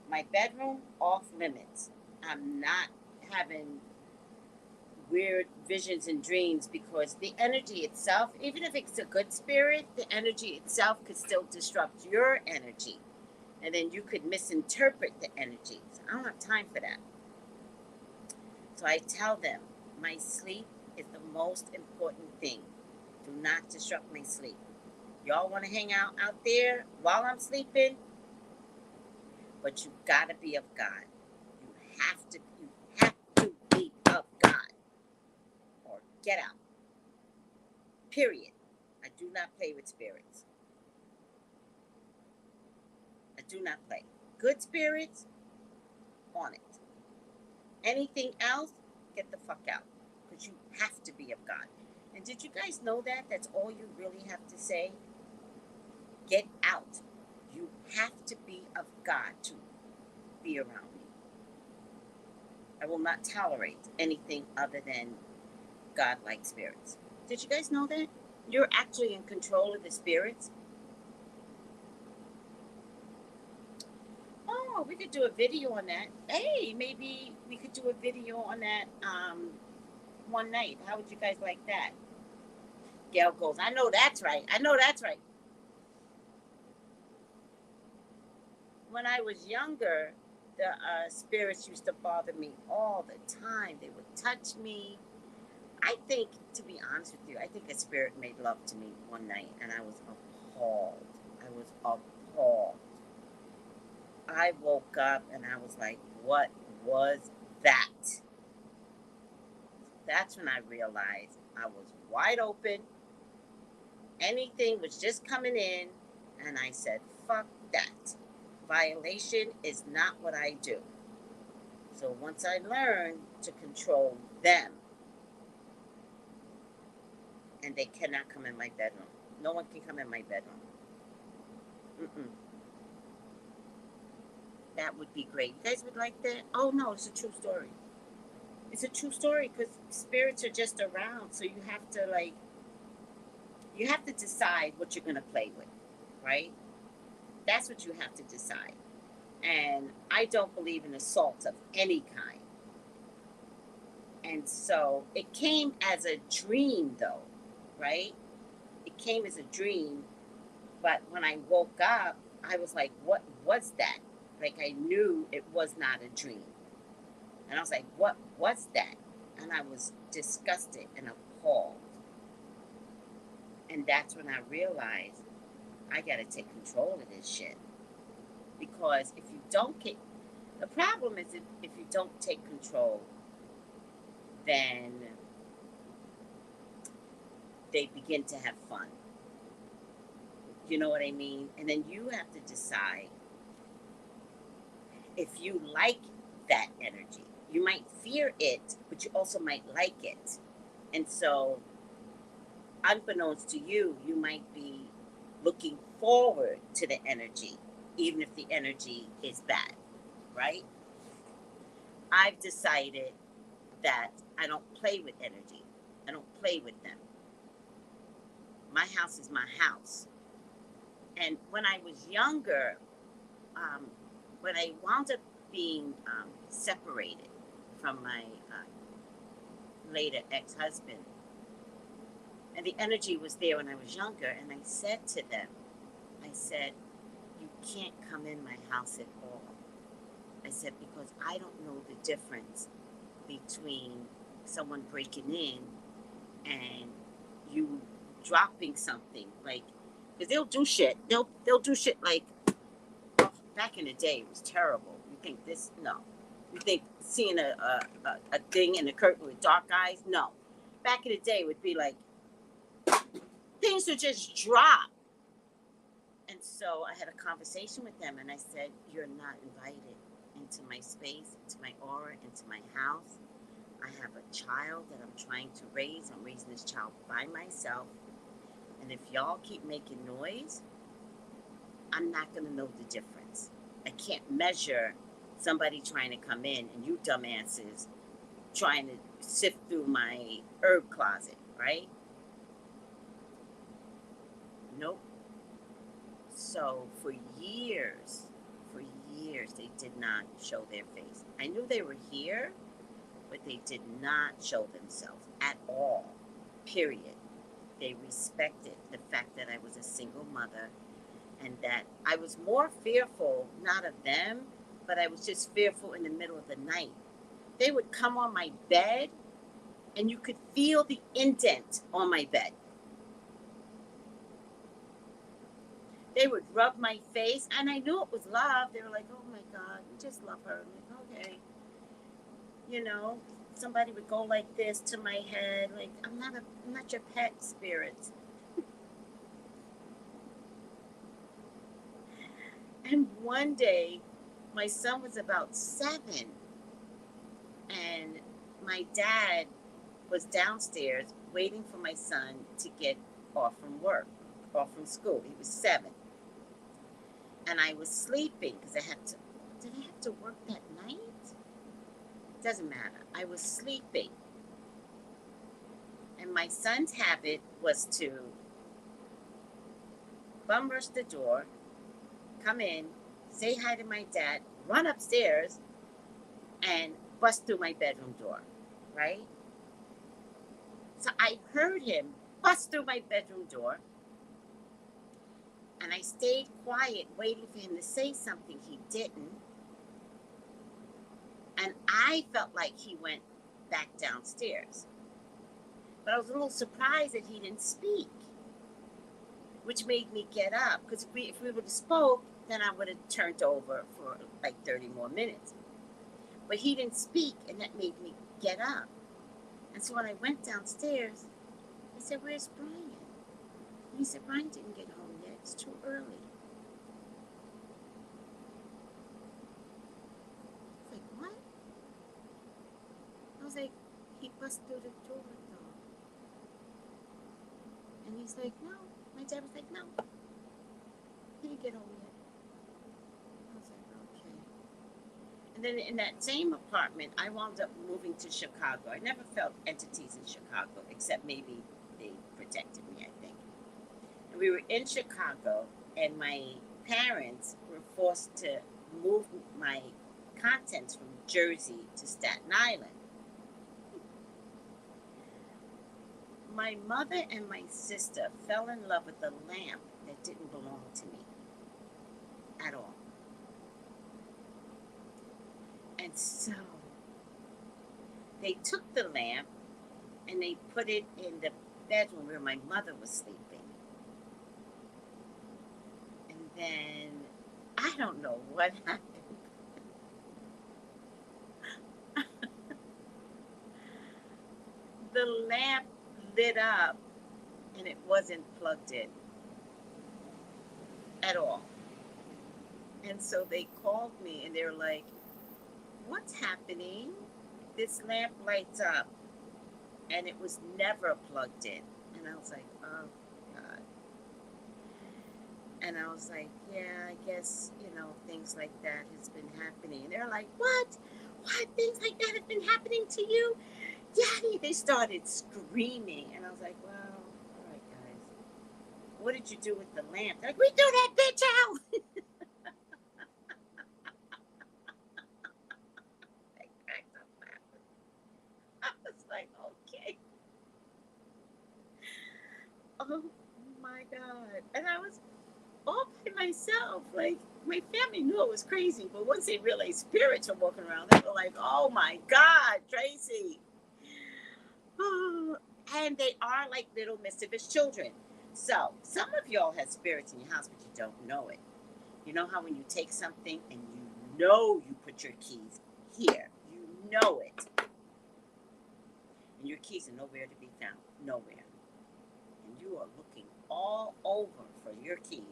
my bedroom off limits. I'm not having weird visions and dreams because the energy itself, even if it's a good spirit, the energy itself could still disrupt your energy, and then you could misinterpret the energy. So I don't have time for that. So I tell them my sleep is the most important thing. Do not disrupt my sleep. Y'all want to hang out there while I'm sleeping, but you gotta be of God. You have to be of God, or get out. Period. I do not play with spirits. I do not play. Good spirits, on it. Anything else, get the fuck out. Because you have to be of God. And did you guys know that? That's all you really have to say. Get out. You have to be of God to be around me. I will not tolerate anything other than God-like spirits. Did you guys know that? You're actually in control of the spirits. Oh, we could do a video on that. Hey, maybe we could do a video on that one night. How would you guys like that? Gail goes, I know that's right. When I was younger, the spirits used to bother me all the time. They would touch me. I think, to be honest with you, I think a spirit made love to me one night, and I was appalled. I woke up and I was like, what was that? That's when I realized I was wide open. Anything was just coming in, and I said, fuck that. Violation is not what I do. So once I learned to control them, and they cannot come in my bedroom. No one can come in my bedroom. Mm-mm. That would be great. You guys would like that? Oh no, it's a true story. It's a true story because spirits are just around, so you have to decide what you're gonna play with, right? That's what you have to decide. And I don't believe in assaults of any kind. And so it came as a dream, though, right? It came as a dream, but when I woke up, I was like, what was that? Like, I knew it was not a dream. And I was like, what was that? And I was disgusted and appalled. And that's when I realized I got to take control of this shit. Because if you don't get, the problem is if you don't take control, then they begin to have fun. You know what I mean? And then you have to decide if you like that energy. You might fear it, but you also might like it. And so, unbeknownst to you, you might be looking forward to the energy, even if the energy is bad, right? I've decided that I don't play with energy. I don't play with them. My house is my house. And when I was younger, when I wound up being separated from my later ex-husband, and the energy was there when I was younger, and I said to them, I said, you can't come in my house at all. I said, because I don't know the difference between someone breaking in and you dropping something. Like, Because they'll do shit. They'll do shit like, oh, back in the day, it was terrible. You think this? No. You think seeing a thing in the curtain with dark eyes? No. Back in the day, it would be like, things would just drop. And so I had a conversation with them, and I said, "You're not invited into my space, into my aura, into my house. I have a child that I'm trying to raise. I'm raising this child by myself. And if y'all keep making noise, I'm not going to know the difference. I can't measure somebody trying to come in and you dumbasses trying to sift through my herb closet, right? Nope." So for years, they did not show their face. I knew they were here, but they did not show themselves at all, period. They respected the fact that I was a single mother and that I was more fearful, not of them, but I was just fearful in the middle of the night. They would come on my bed and you could feel the indent on my bed. They would rub my face, and I knew it was love. They were like, "Oh my God, you just love her." I'm like, okay. You know, somebody would go like this to my head, like, I'm not your pet, spirit. And one day, my son was about 7, and my dad was downstairs waiting for my son to get off from work, off from school. He was 7. And I was sleeping because did I have to work that night? Doesn't matter. I was sleeping. And my son's habit was to bum rush the door, come in, say hi to my dad, run upstairs, and bust through my bedroom door, right? So I heard him bust through my bedroom door, and I stayed quiet waiting for him to say something. He didn't. And I felt like he went back downstairs. But I was a little surprised that he didn't speak, which made me get up. Because if we would have spoke, then I would have turned over for like 30 more minutes. But he didn't speak, and that made me get up. And so when I went downstairs, I said, "Where's Brian?" And he said, "Brian didn't get home yet. It's too early." I was like, "What?" I was like, "He busted through the door, though." And he's like, "No." My dad was like, "No, he didn't get home yet." I was like, "Okay." And then in that same apartment, I wound up moving to Chicago. I never felt entities in Chicago, except maybe they protected me, I think. And we were in Chicago, and my parents were forced to move my contents from Jersey to Staten Island. My mother and my sister fell in love with a lamp that didn't belong to me at all. And so they took the lamp and they put it in the bedroom where my mother was sleeping. And then I don't know what happened. The lamp lit up and it wasn't plugged in at all. And so they called me and they were like, "What's happening? This lamp lights up." And it was never plugged in. And I was like, "Oh, God." And I was like, "Yeah, I guess, things like that has been happening." And they're like, "What? What? Things like that have been happening to you? Daddy!" They started screaming. And I was like, "Well, all right, guys. What did you do with the lamp?" They're like, "We threw that bitch out." I cracked up laughing. I was like, "Okay." Oh my God. And I was all by myself. Like, my family knew it was crazy, but once they realized spirits were walking around, they were like, "Oh my God, Tracy." And they are like little mischievous children. So, some of y'all have spirits in your house, but you don't know it. You know how when you take something and you know you put your keys here, you know it, and your keys are nowhere to be found, nowhere. And you are looking all over for your keys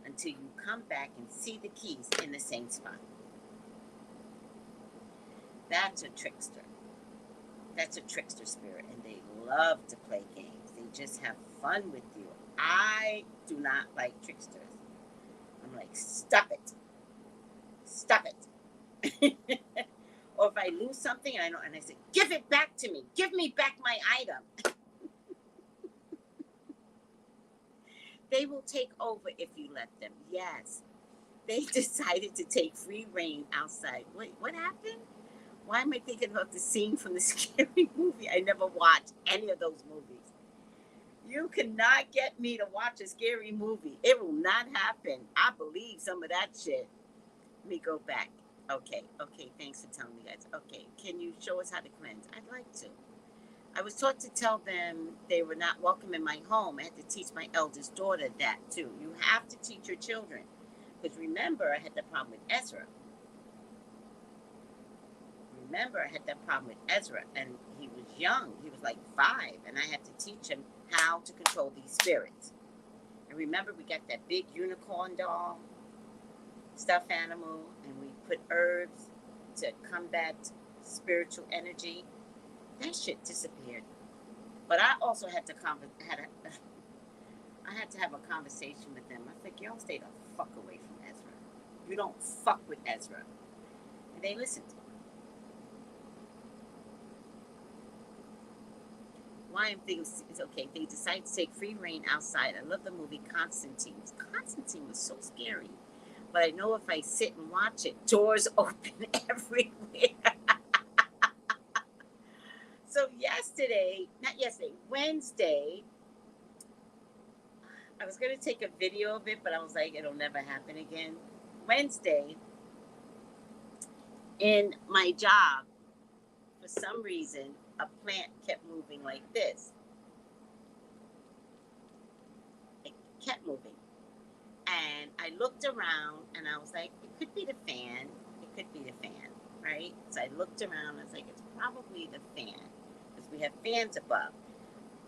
until you come back and see the keys in the same spot. That's a trickster. That's a trickster spirit, and they love to play games. They just have fun with you. I do not like tricksters. I'm like, stop it. Stop it. Or if I lose something and I say, give it back to me. Give me back my item. They will take over if you let them. Yes. They decided to take free reign outside. Wait, what happened? Why am I thinking about the scene from the scary movie? I never watched any of those movies. You cannot get me to watch a scary movie. It will not happen. I believe some of that shit. Let me go back. Okay, thanks for telling me, guys. Okay, can you show us how to cleanse? I'd like to. I was taught to tell them they were not welcome in my home. I had to teach my eldest daughter that too. You have to teach your children. Because remember, I had that problem with Ezra. And he was young. He was like 5, and I had to teach him how to control these spirits. And remember, we got that big unicorn doll, stuffed animal, and we put herbs to combat spiritual energy. That shit disappeared. But I also had to I had to have a conversation with them. I was like, y'all stay the fuck away from Ezra. You don't fuck with Ezra. And they listened. Why I'm thinking it's okay. They decided to take free reign outside. I love the movie Constantine. Constantine was so scary. But I know if I sit and watch it, doors open everywhere. So Wednesday, I was going to take a video of it, but I was like, it'll never happen again. Wednesday, in my job, for some reason, a plant kept moving like this. It kept moving. And I looked around and I was like, it could be the fan. Right? So I looked around and I was like, it's probably the fan. Because we have fans above.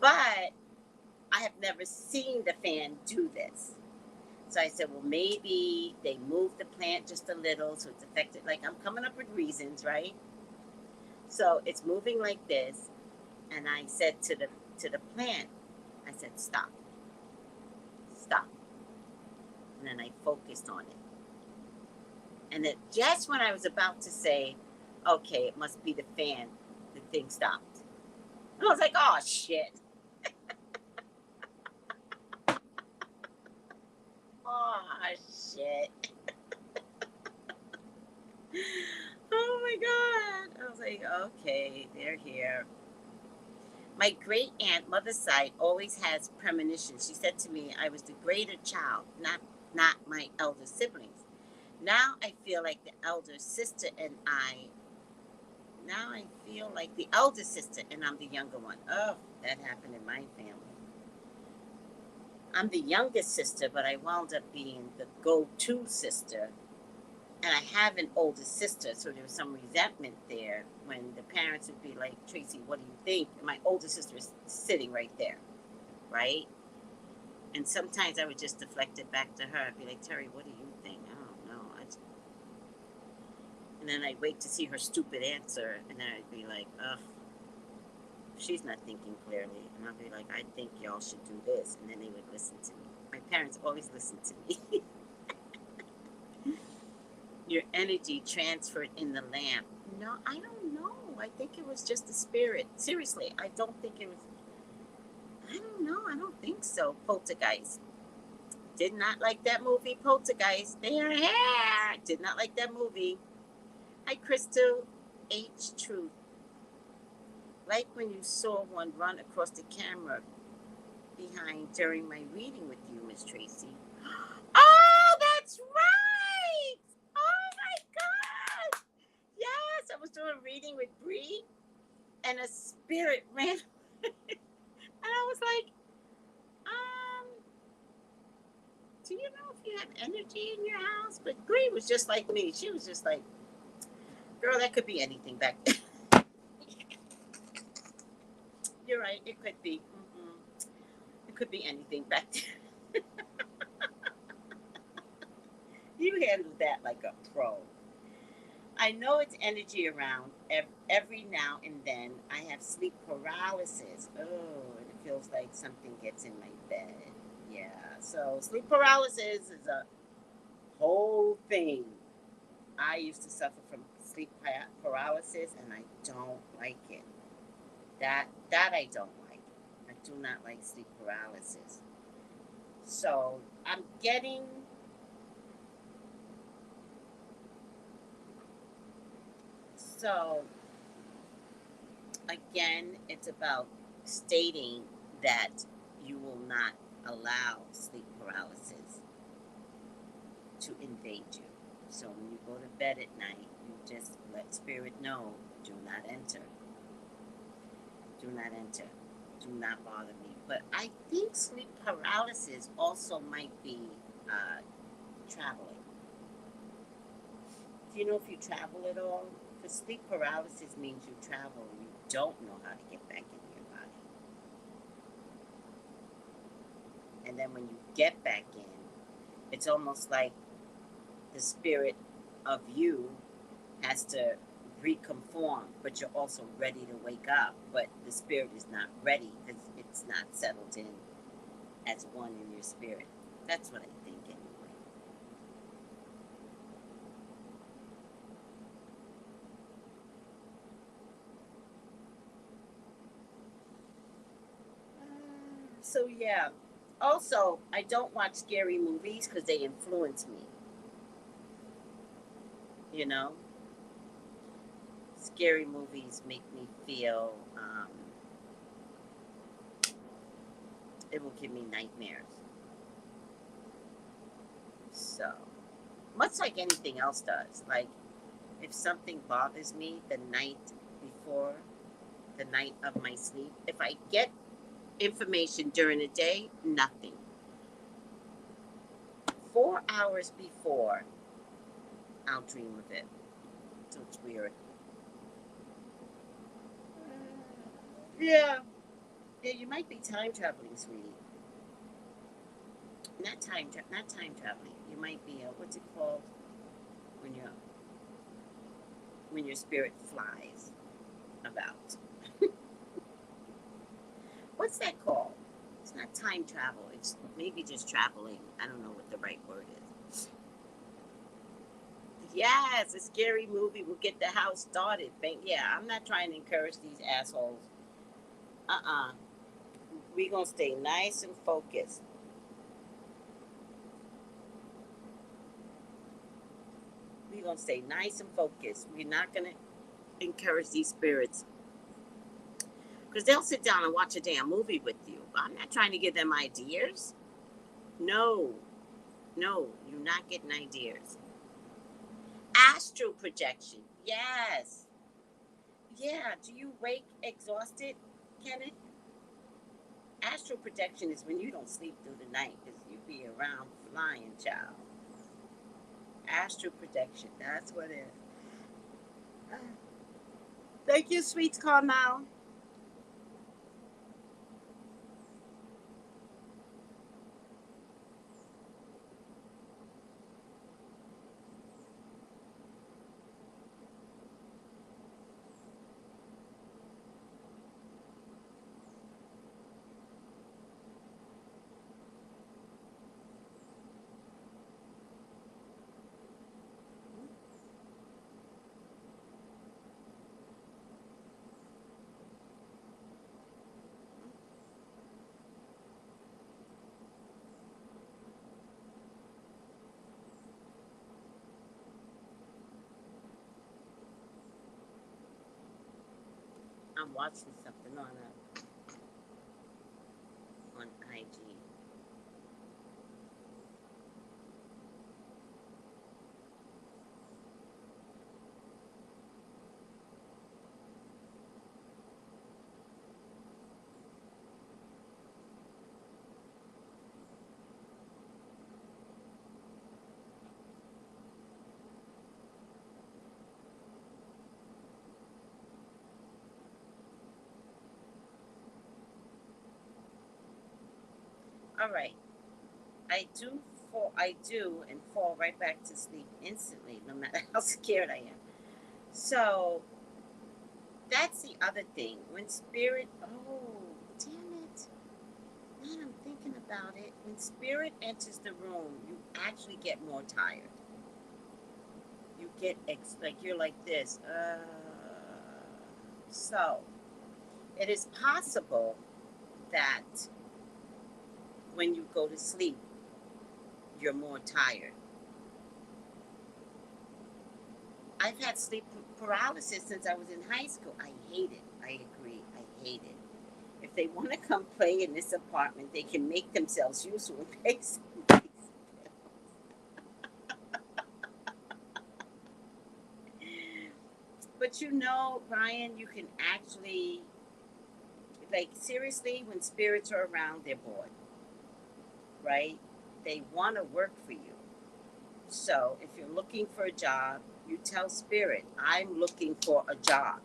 But I have never seen the fan do this. So I said, well, maybe they moved the plant just a little, so it's affected. Like, I'm coming up with reasons, right? So it's moving like this, and I said to the plant, I said, stop. And then I focused on it. And then just when I was about to say, okay, it must be the fan, the thing stopped. And I was like, oh, shit. Oh, shit. Oh, my God. I was like, okay, they're here. My great aunt, mother's side, always has premonitions. She said to me, I was the greater child, not my elder siblings. Now I feel like the elder sister and I'm the younger one. Oh, that happened in my family. I'm the youngest sister, but I wound up being the go-to sister. And I have an older sister, so there was some resentment there when the parents would be like, Tracy, what do you think? And my older sister is sitting right there, right? And sometimes I would just deflect it back to her. I'd be like, Terry, what do you think? I don't know. And then I'd wait to see her stupid answer, and then I'd be like, ugh, she's not thinking clearly. And I'd be like, I think y'all should do this. And then they would listen to me. My parents always listened to me. Your energy transferred in the lamp. No, I don't know. I think it was just the spirit. Seriously, I don't think it was. I don't know. I don't think so. Poltergeist. Did not like that movie, Poltergeist. They are here. Did not like that movie. Hi, Crystal. H. Truth. Like when you saw one run across the camera behind during my reading with you, Miss Tracy. Oh, that's right. Oh, my God. Yes, I was doing a reading with Bree, and a spirit ran. And I was like, do you know if you have energy in your house? But Bree was just like me. She was just like, girl, that could be anything back then. You're right. It could be. It could be anything back then. You handled that like a pro. I know it's energy around. Every now and then, I have sleep paralysis. Oh, and it feels like something gets in my bed. Yeah. So sleep paralysis is a whole thing. I used to suffer from sleep paralysis, and I don't like it. That I don't like. I do not like sleep paralysis. So I'm getting. So again, it's about stating that you will not allow sleep paralysis to invade you. So when you go to bed at night, you just let spirit know, do not enter. Do not enter. Do not bother me. But I think sleep paralysis also might be traveling. Do you know if you travel at all? Because sleep paralysis means you travel and you don't know how to get back in your body. And then when you get back in, it's almost like the spirit of you has to reconform, but you're also ready to wake up. But the spirit is not ready because it's not settled in as one in your spirit. That's what I think anyway. So yeah. Also, I don't watch scary movies because they influence me. You know, scary movies make me feel. It will give me nightmares. So much like anything else does. Like if something bothers me the night before, the night of my sleep, if I get information during the day, nothing. 4 hours before, I'll dream of it. So it's weird. Yeah. Yeah, you might be time traveling, sweetie. Not time traveling. You might be what's it called when you when your spirit flies about. What's that called? It's not time travel. It's maybe just traveling. I don't know what the right word is. Yes, a scary movie will get the house started. Yeah, I'm not trying to encourage these assholes. Uh-uh. We gonna stay nice and focused. We gonna stay nice and focused. We're not gonna encourage these spirits because they'll sit down and watch a damn movie with you. I'm not trying to give them ideas. No, no, you're not getting ideas. Astral projection. Yes. Yeah. Do you wake exhausted, Kenneth? Astral projection is when you don't sleep through the night because you be around flying, child. Astral projection. That's what it is. Thank you, sweets, Carmel. I'm watching something on IG. All right. I do and fall right back to sleep instantly, no matter how scared I am. So that's the other thing. When spirit, oh, damn it. Now I'm thinking about it. When spirit enters the room, you actually get more tired. You get like you're like this. So it is possible that when you go to sleep, you're more tired. I've had sleep paralysis since I was in high school. I hate it. I agree. I hate it. If they want to come play in this apartment, they can make themselves useful and pay some. But you know, Brian, you can actually, like, seriously, when spirits are around, they're bored, right? They want to work for you. So if you're looking for a job, you tell spirit, I'm looking for a job.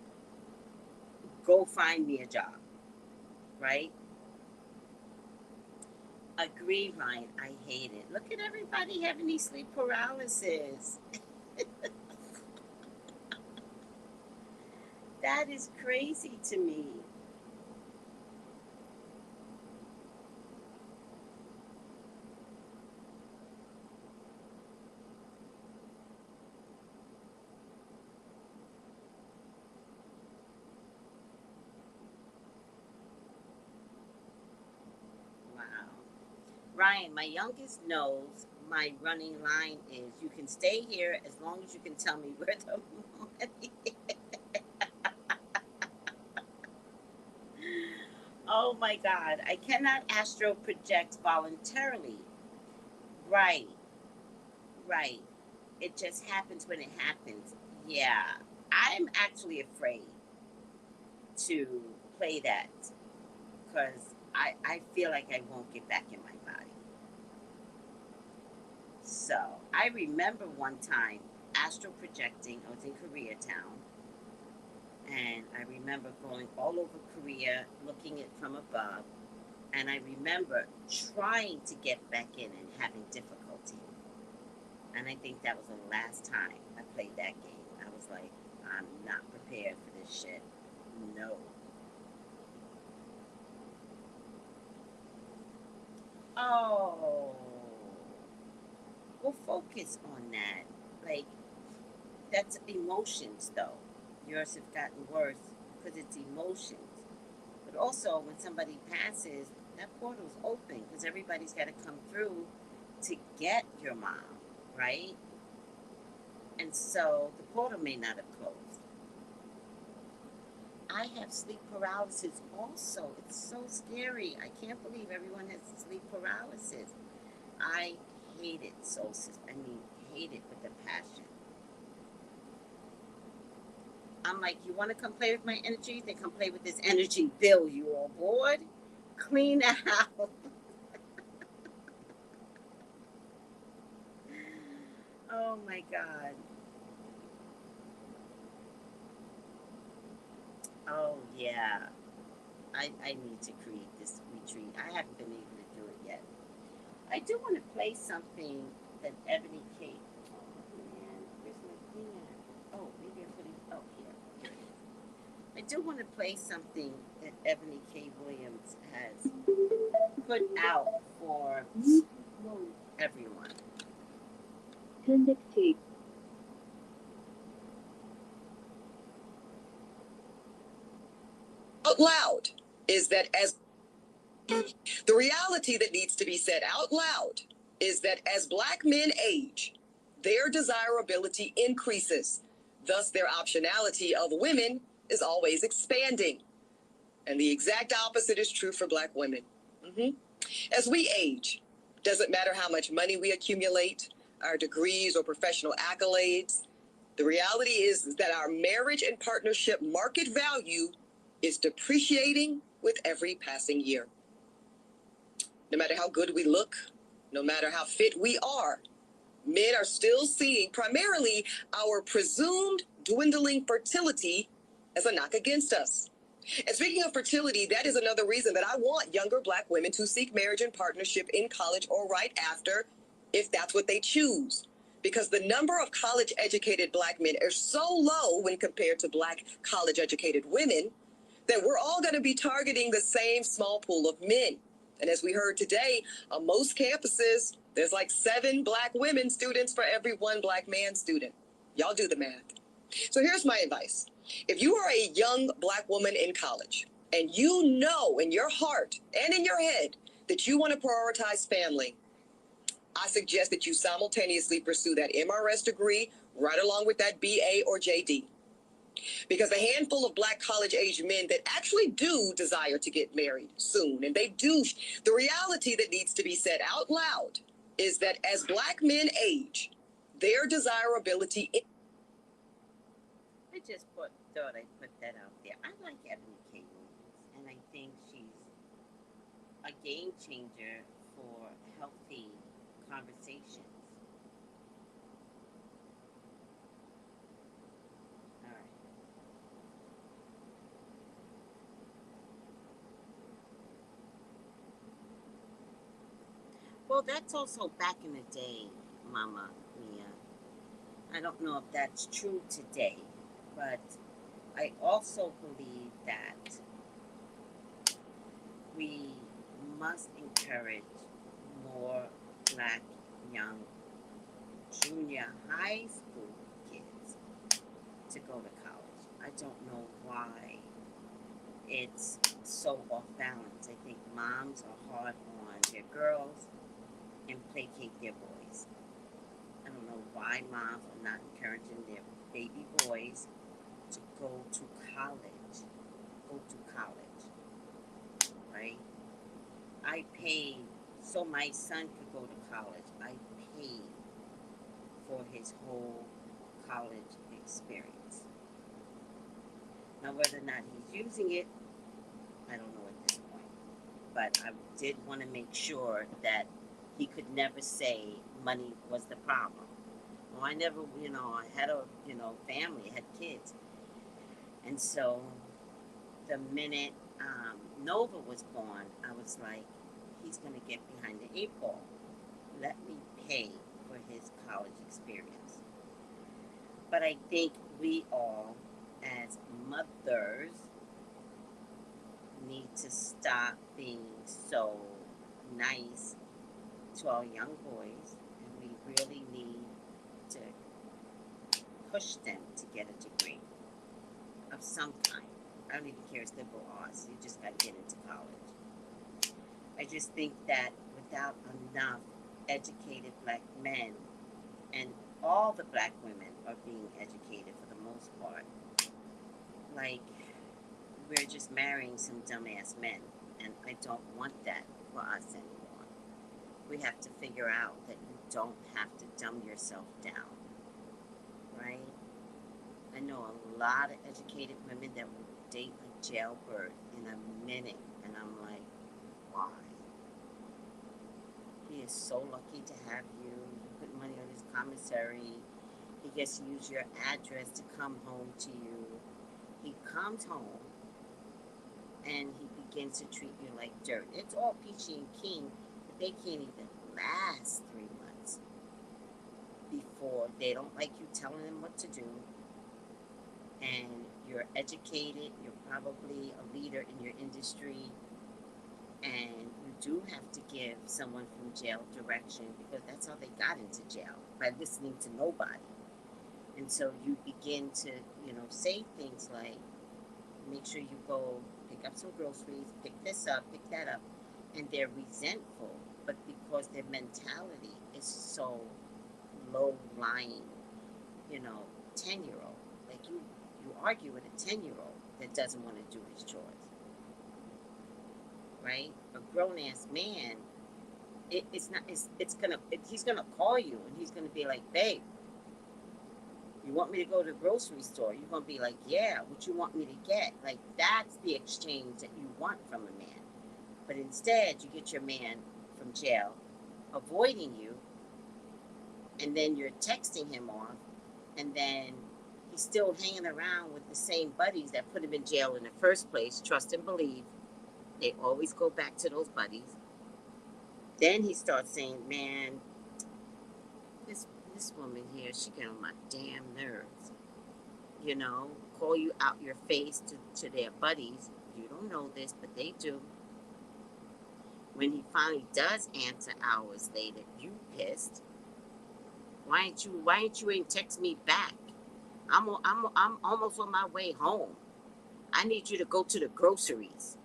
Go find me a job, right? Agree, Ryan. I hate it. Look at everybody having these sleep paralysis. That is crazy to me. Wow. Ryan, my youngest knows my running line is you can stay here as long as you can tell me where the money is. Oh my God. I cannot astro project voluntarily. Right, right. It just happens when it happens. Yeah. I'm actually afraid to play that because I feel like I won't get back in my body. So I remember one time astral projecting. I was in Koreatown, and I remember going all over Korea, looking at from above, and I remember trying to get back in and having difficulty. And I think that was the last time I played that game. I was like, I'm not prepared for this shit. No. Oh. Well, focus on that. Like, that's emotions, though. Yours have gotten worse because it's emotions. But also, when somebody passes, that portal's open because everybody's got to come through to get your mom, right? And so the portal may not have closed. I have sleep paralysis also. It's so scary. I can't believe everyone has sleep paralysis. I hate it so. I mean, hate it with a passion. I'm like, you want to come play with my energy? Then come play with this energy. Bill, you all bored? Clean out. Oh my God. Oh yeah. I need to create this retreat. I haven't been able to do it yet. I do want to play something that Ebony Kate. Oh man, where's my thing at? Oh, maybe I'm putting. Oh, here. I do want to play something that Ebony K. Williams has put out for everyone.
Conducting. Out loud is that as the reality that needs to be said out loud is that as Black men age, their desirability increases. Thus, their optionality of women is always expanding. And the exact opposite is true for Black women. As we age, doesn't matter how much money we accumulate, our degrees or professional accolades, the reality is that our marriage and partnership market value is depreciating with every passing year. No matter how good we look, no matter how fit we are, men are still seeing primarily our presumed dwindling fertility as a knock against us. And speaking of fertility, that is another reason that I want younger Black women to seek marriage and partnership in college or right after, if that's what they choose. Because the number of college-educated Black men is so low when compared to Black college-educated women that we're all going to be targeting the same small pool of men. And as we heard today, on most campuses, there's like 7 Black women students for every 1 Black man student. Y'all do the math. So here's my advice. If you are a young Black woman in college and you know in your heart and in your head that you want to prioritize family, I suggest that you simultaneously pursue that MRS degree right along with that BA or JD. Because a handful of Black college-age men that actually do desire to get married soon, and they do, the reality that needs to be said out loud is that as Black men age, their desirability...
I just thought I'd put that out there. I like Ebony K. Williams, and I think she's a game changer for healthy conversations. All right. Well, that's also back in the day, Mama Mia. I don't know if that's true today, but I also believe that we must encourage more Black young junior high school kids to go to college. I don't know why it's so off balance. I think moms are hard on their girls and placate their boys. I don't know why moms are not encouraging their baby boys to go to college. Go to college, right? I paid so my son could go to college. I paid for his whole college experience. Now, whether or not he's using it, I don't know at this point. But I did want to make sure that he could never say money was the problem. Well, I never, I had a, family, I had kids. And so the minute Nova was born, I was like, he's going to get behind the 8 ball. Let me pay for his college experience. But I think we all, as mothers, need to stop being so nice to our young boys, and we really need to push them to get a degree of some kind. I don't even care if it's liberal arts, you just got to get into college. I just think that without enough educated Black men, and all the Black women are being educated for the most part, like, we're just marrying some dumbass men, and I don't want that for us anymore. We have to figure out that you don't have to dumb yourself down, right? I know a lot of educated women that will date a jailbird in a minute, and I'm like, why? He is so lucky to have you. You put money on his commissary. He gets to use your address to come home to you. He comes home and he begins to treat you like dirt. It's all peachy and keen, but they can't even last 3 months before they don't like you telling them what to do. And you're educated, you're probably a leader in your industry, and you do have to give someone from jail direction, because that's how they got into jail, by listening to nobody. And so you begin to, say things like, make sure you go pick up some groceries, pick this up, pick that up. And they're resentful, but because their mentality is so low-lying, 10-year-old. Like, you argue with a 10-year-old that doesn't want to do his chores, right? A grown-ass man, he's gonna call you, and he's gonna be like, babe, you want me to go to the grocery store? You're going to be like, yeah, what you want me to get? Like, that's the exchange that you want from a man. But instead, you get your man from jail avoiding you, and then you're texting him off, and then He's still hanging around with the same buddies that put him in jail in the first place. Trust and believe. They always go back to those buddies. Then he starts saying, man, this woman here, she get on my damn nerves. You know, call you out your face to their buddies. You don't know this, but they do. When he finally does answer hours later, you pissed. Why ain't you ain't text me back? I'm almost on my way home. I need you to go to the groceries.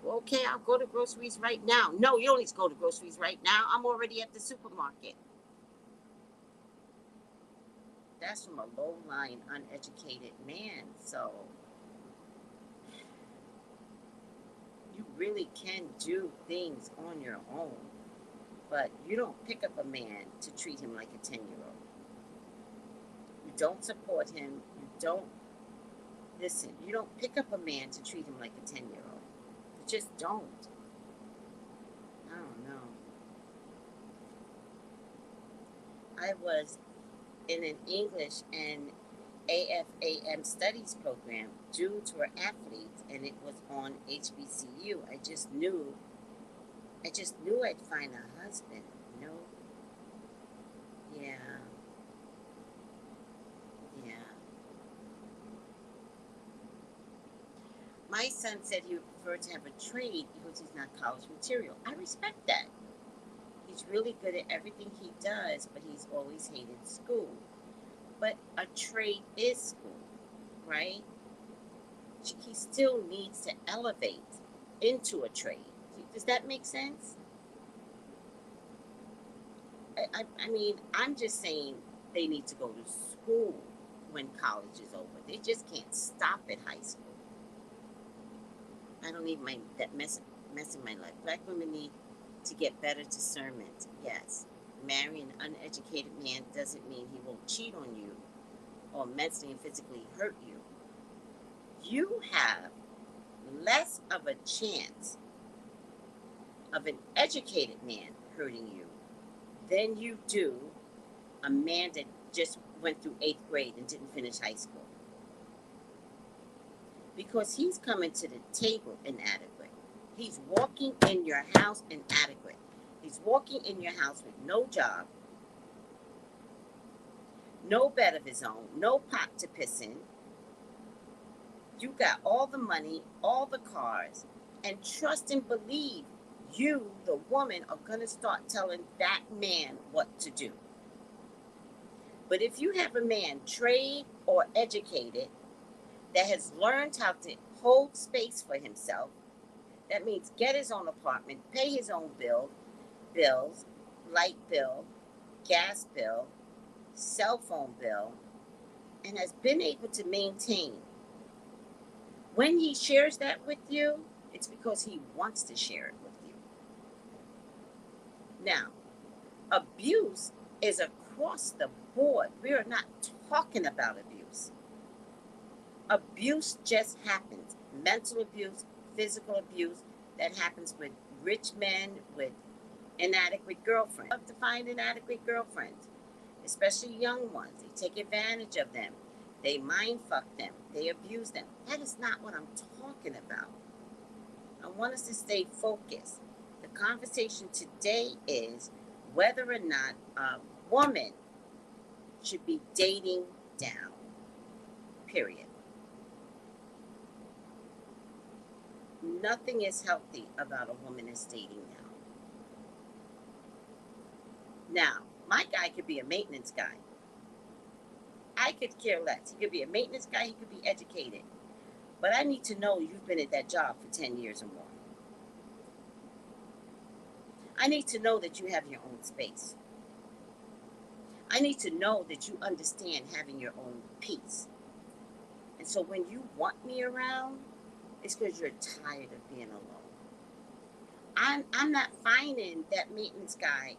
Well, okay, I'll go to groceries right now. No, you don't need to go to groceries right now. I'm already at the supermarket. That's from a low-lying, uneducated man. So you really can do things on your own, but you don't pick up a man to treat him like a 10-year-old. You don't support him. You don't listen. You don't pick up a man to treat him like a 10-year-old. You just don't. I don't know. I was in an English and AFAM studies program. Dudes were athletes, and it was on HBCU. I just knew I'd find a husband. You know? Yeah. Yeah. My son said he would prefer to have a trade because he's not college material. I respect that. He's really good at everything he does, but he's always hated school. But a trade is school, right? He still needs to elevate into a trade. Does that make sense? I mean, I'm just saying they need to go to school when college is over. They just can't stop at high school. I don't need that mess in my life. Black women need to get better discernment. Yes, marry an uneducated man doesn't mean he won't cheat on you or mentally and physically hurt you. You have less of a chance of an educated man hurting you than you do a man that just went through 8th grade and didn't finish high school. Because he's coming to the table inadequate. He's walking in your house inadequate. He's walking in your house with no job, no bed of his own, no pot to piss in. You got all the money, all the cars, and trust and believe you, the woman, are going to start telling that man what to do. But if you have a man, trade or educated, that has learned how to hold space for himself, that means get his own apartment, pay his own bills, light bill, gas bill, cell phone bill, and has been able to maintain. When he shares that with you, it's because he wants to share it with you. Now, abuse is across the board. We are not talking about abuse. Abuse just happens. Mental abuse, physical abuse, that happens with rich men with inadequate girlfriends. Love to find inadequate girlfriends, especially young ones. They take advantage of them. They mind fuck them. They abuse them. That is not what I'm talking about. I want us to stay focused. The conversation today is whether or not a woman should be dating down. Period. Nothing is healthy about a woman is dating down. Now, my guy could be a maintenance guy. I could care less. He could be a maintenance guy. He could be educated. But I need to know you've been at that job for 10 years or more. I need to know that you have your own space. I need to know that you understand having your own peace. And so when you want me around, it's because you're tired of being alone. I'm not finding that maintenance guy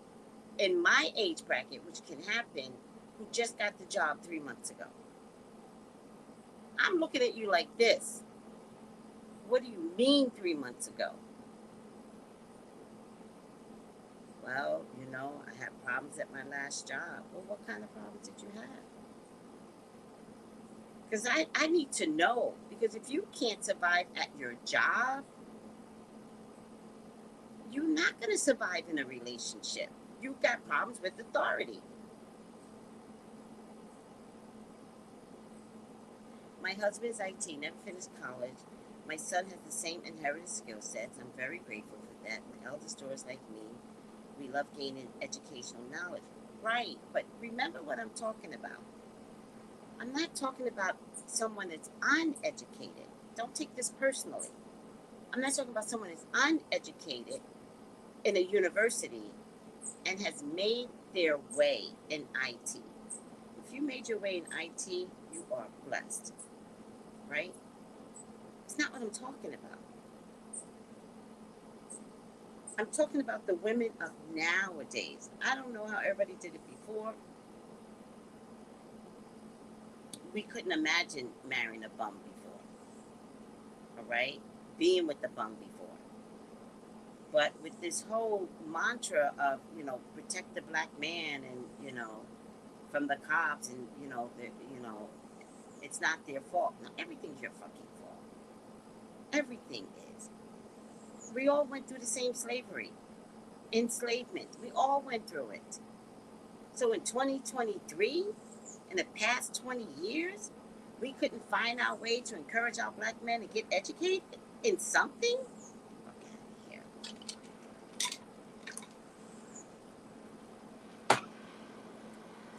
in my age bracket, which can happen, who just got the job 3 months ago. I'm looking at you like this. What do you mean 3 months ago? Well, I had problems at my last job. Well, what kind of problems did you have? Because I need to know. Because if you can't survive at your job, you're not going to survive in a relationship. You've got problems with authority. My husband's IT, never finished college. My son has the same inherited skill sets. I'm very grateful for that. My eldest daughter's like me. We love gaining educational knowledge. Right, but remember what I'm talking about. I'm not talking about someone that's uneducated. Don't take this personally. I'm not talking about someone that's uneducated in a university and has made their way in IT. If you made your way in IT, you are blessed, right? It's not what I'm talking about. I'm talking about the women of nowadays. I don't know how everybody did it before. We couldn't imagine marrying a bum before, all right? Being with the bum before. But with this whole mantra of, protect the black man and, from the cops and, it's not their fault. No, everything's your fucking fault. Everything is. We all went through the same slavery, enslavement. We all went through it. So in 2023, in the past 20 years, we couldn't find our way to encourage our black men to get educated in something? Okay, here.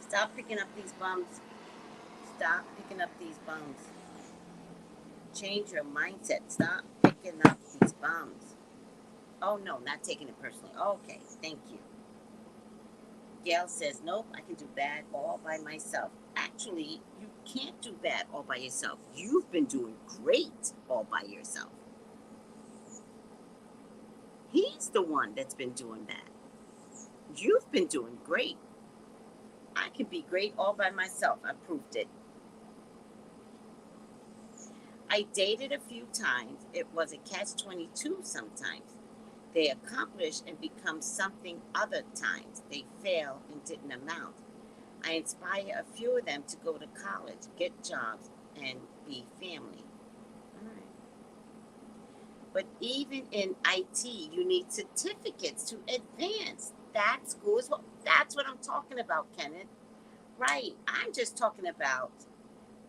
Stop picking up these bums. Stop picking up these bums. Change your mindset. Stop picking up these bums. Oh, no, not taking it personally. Okay, thank you. Gail says, nope, I can do bad all by myself. Actually, you can't do bad all by yourself. You've been doing great all by yourself. He's the one that's been doing bad. You've been doing great. I can be great all by myself. I proved it. I dated a few times. It was a catch-22 sometimes. They accomplish and become something other times. They fail and didn't amount. I inspire a few of them to go to college, get jobs, and be family. All right. But even in IT, you need certificates to advance. That's what I'm talking about, Kenneth. Right. I'm just talking about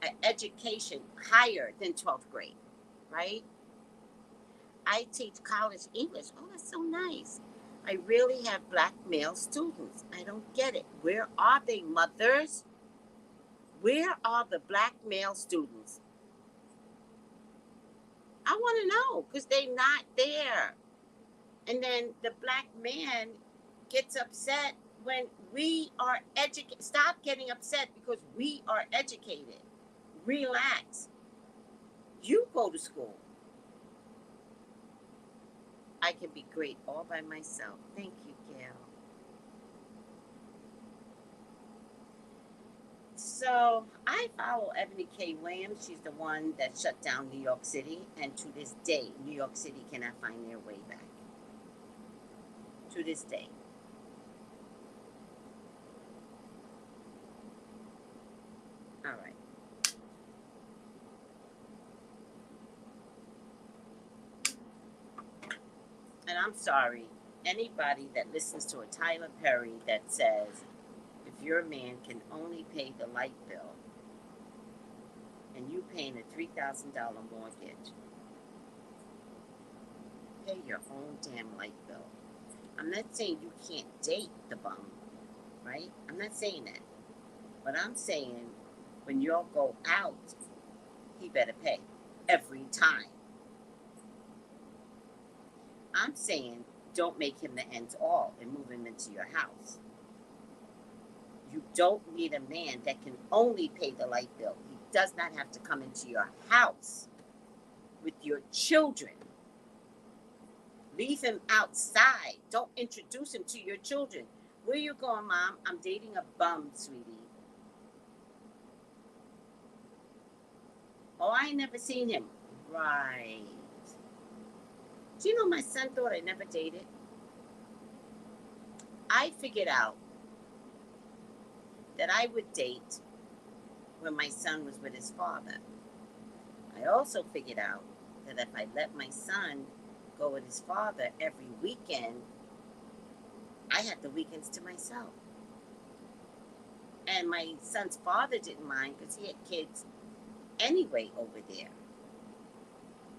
an education higher than 12th grade, right? I teach college English. Oh, that's so nice. I really have black male students. I don't get it. Where are they, mothers? Where are the black male students? I want to know because they're not there. And then the black man gets upset when we are educated. Stop getting upset because we are educated. Relax. You go to school. I can be great all by myself. Thank you, Gail. So I follow Ebony K. Williams. She's the one that shut down New York City. And to this day, New York City cannot find their way back. To this day. All right. And I'm sorry, anybody that listens to a Tyler Perry that says, if your man can only pay the light bill and you paying a $3,000 mortgage, pay your own damn light bill. I'm not saying you can't date the bum, right? I'm not saying that. But I'm saying when y'all go out, he better pay every time. I'm saying don't make him the end all and move him into your house. You don't need a man that can only pay the light bill. He does not have to come into your house with your children. Leave him outside. Don't introduce him to your children. Where you going, Mom? I'm dating a bum, sweetie. Oh, I ain't never seen him. Right. Do you know my son thought I never dated? I figured out that I would date when my son was with his father. I also figured out that if I let my son go with his father every weekend, I had the weekends to myself. And my son's father didn't mind because he had kids anyway over there.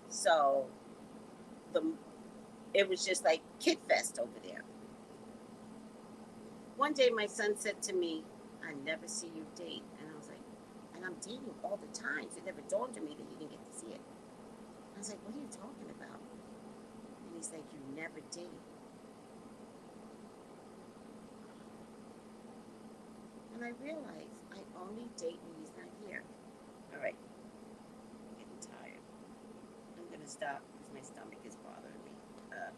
So it was just like kid fest over there. One day my son said to me, "I never see you date." And I was like, "And I'm dating all the time." So it never dawned on me that he didn't get to see it. I was like, "What are you talking about?" And he's like, "You never date." And I realized I only date when he's not here. All right, I'm getting tired. I'm going to stop because my stomach is bothering me. Uh,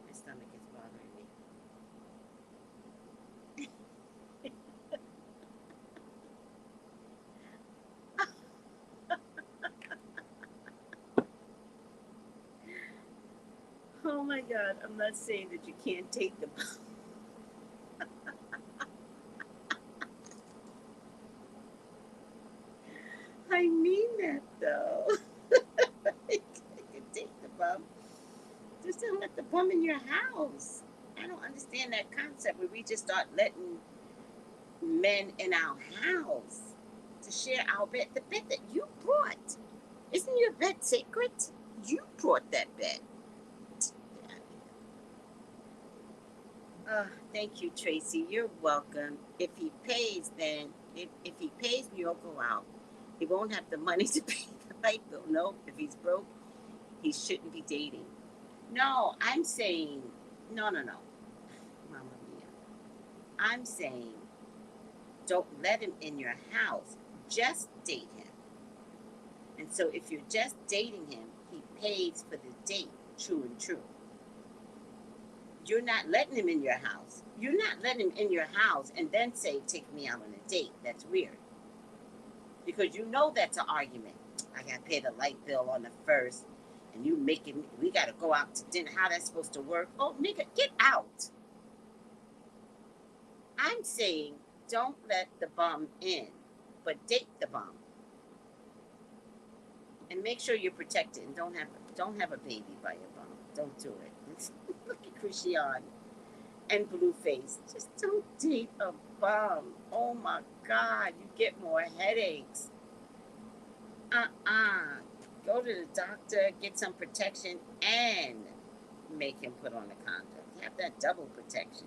my stomach is bothering me. Oh my God, I'm not saying that you can't take the I mean that though. You can take the bum. Just don't let the bum in your house. I don't understand that concept where we just start letting men in our house to share our bed. The bed that you brought. Isn't your bed sacred? You brought that bed. Thank you, Tracy. You're welcome. If he pays, then if he pays, you'll go out. He won't have the money to pay the light bill. No, if he's broke, he shouldn't be dating. No, I'm saying, no, Mama Mia. I'm saying, don't let him in your house. Just date him. And so if you're just dating him, he pays for the date, true and true. You're not letting him in your house. You're not letting him in your house and then say, take me out on a date. That's weird. Because you know that's an argument. I got to pay the light bill on the first, and you making, we got to go out to dinner. How that's supposed to work? Oh, nigga, get out. I'm saying don't let the bum in, but date the bum. And make sure you're protected and don't have a baby by your bum. Don't do it. Look at Christian and Blueface. Just don't date a bum. Oh my God, you get more headaches. Go to the doctor, get some protection, and make him put on a condom. Have that double protection.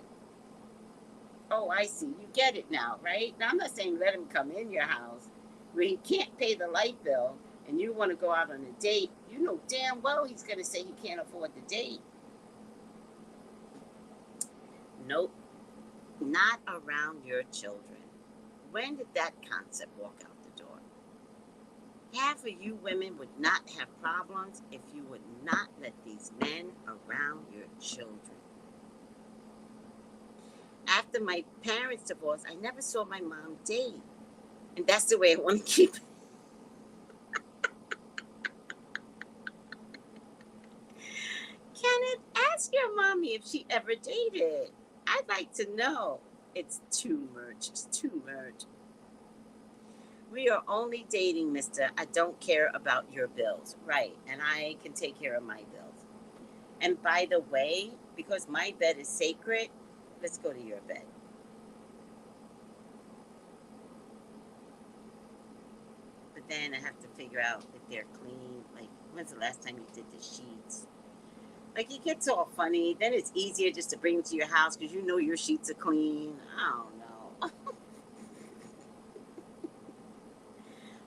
Oh, I see. You get it now, right? Now, I'm not saying let him come in your house where he can't pay the light bill and you want to go out on a date. You know damn well he's going to say he can't afford the date. Nope. Not around your children. When did that concept walk out the door? Half of you women would not have problems if you would not let these men around your children. After my parents' divorce, I never saw my mom date. And that's the way I want to keep it. Kenneth, ask your mommy if she ever dated. I'd like to know. It's too much. It's too much. We are only dating, mister. I don't care about your bills. Right. And I can take care of my bills. And by the way, because my bed is sacred, let's go to your bed. But then I have to figure out if they're clean. Like, when's the last time you did the sheets? Like, it gets all funny. Then it's easier just to bring them to your house because you know your sheets are clean. I don't know.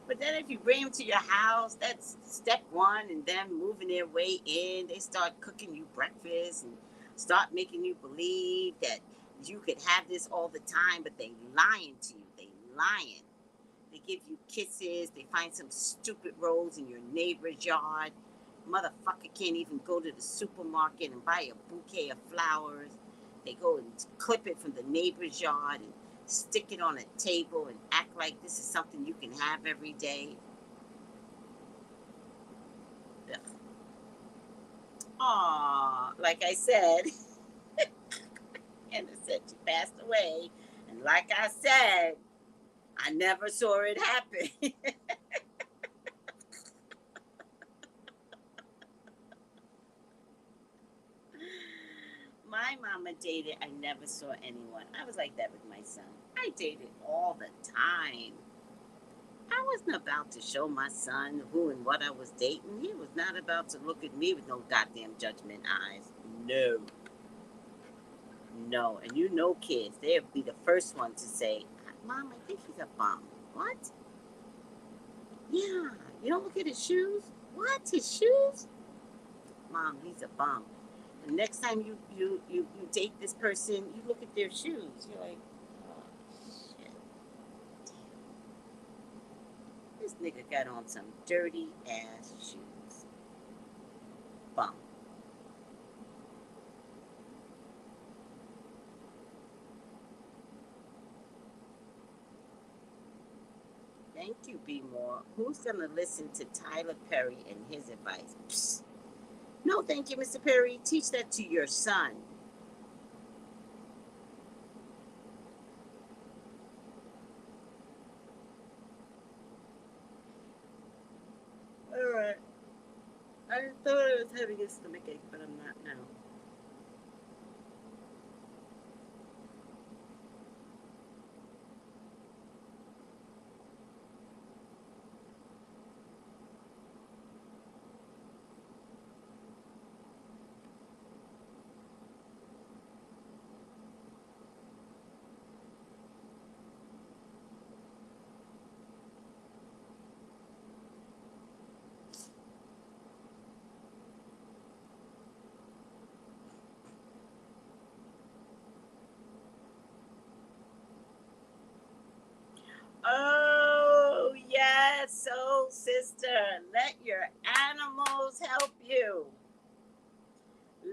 But then if you bring them to your house, that's step one, and them moving their way in. They start cooking you breakfast and start making you believe that you could have this all the time, but they lying to you. They lying. They give you kisses. They find some stupid rose in your neighbor's yard. Motherfucker can't even go to the supermarket and buy a bouquet of flowers. They go and clip it from the neighbor's yard and stick it on a table and act like this is something you can have every day. Ugh. Aw, like I said, passed away. And like I said, I never saw it happen. My mama dated, I never saw anyone. I was like that with my son. I dated all the time. I wasn't about to show my son who and what I was dating. He was not about to look at me with no goddamn judgment eyes. No. No. And you know kids, they'll be the first one to say, Mom, I think he's a bum. What? Yeah. You don't look at his shoes? What? His shoes? Mom, he's a bum. The next time you date this person, you look at their shoes. You're like, oh, shit. This nigga got on some dirty ass shoes. Bum. Thank you, B More. Who's gonna listen to Tyler Perry and his advice? Psst. No, thank you, Mr. Perry. Teach that to your son. All right. I thought I was having a stomachache, but I'm not now. Oh, yes, soul sister. Let your animals help you.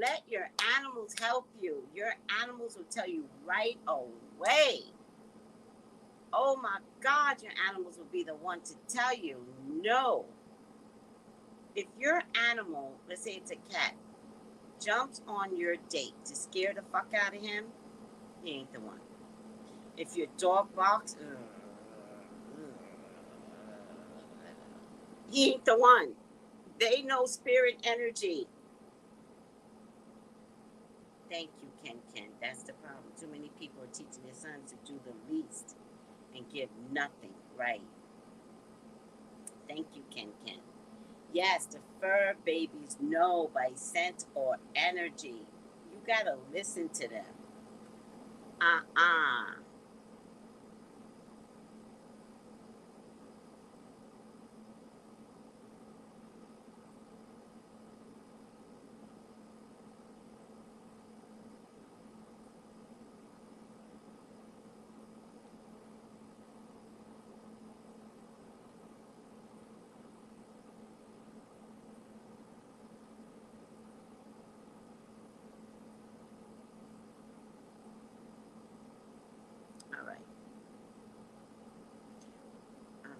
Let your animals help you. Your animals will tell you right away. Oh my God, your animals will be the one to tell you no. If your animal, let's say it's a cat, jumps on your date to scare the fuck out of him, he ain't the one. If your dog barks, he ain't the one. They know spirit energy. Thank you, Ken Ken. That's the problem. Too many people are teaching their sons to do the least and give nothing right. Thank you, Ken Ken. Yes, the fur babies know by scent or energy. You gotta listen to them. Uh-uh. All right. Um,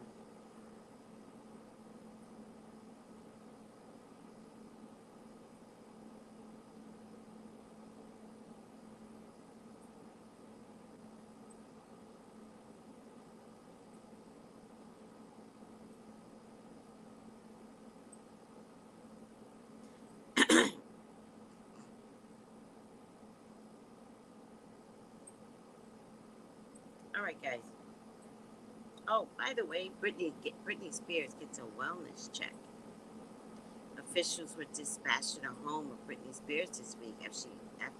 all right, guys. Oh, by the way, Britney Spears gets a wellness check. Officials were dispatched to the home of Britney Spears this week after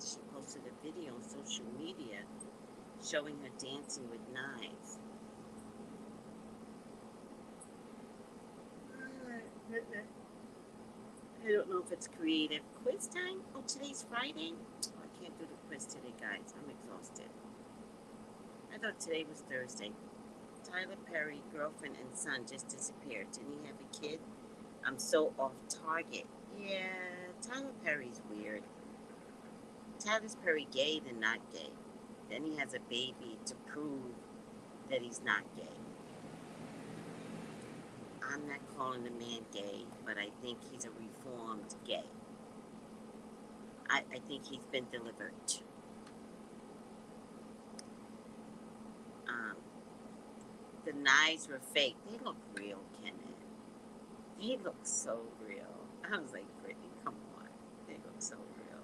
she posted a video on social media showing her dancing with knives. I don't know if it's creative. Quiz time? Oh, today's Friday? Oh, I can't do the quiz today, guys. I'm exhausted. I thought today was Thursday. Tyler Perry, girlfriend and son just disappeared. Didn't he have a kid? I'm so off target. Yeah, Tyler Perry's weird. Tyler Perry gay than not gay. Then he has a baby to prove that he's not gay. I'm not calling the man gay, but I think he's a reformed gay. I think he's been delivered. the knives were fake. They look real, Kenneth. They look so real. I was like, Brittany, come on. They look so real.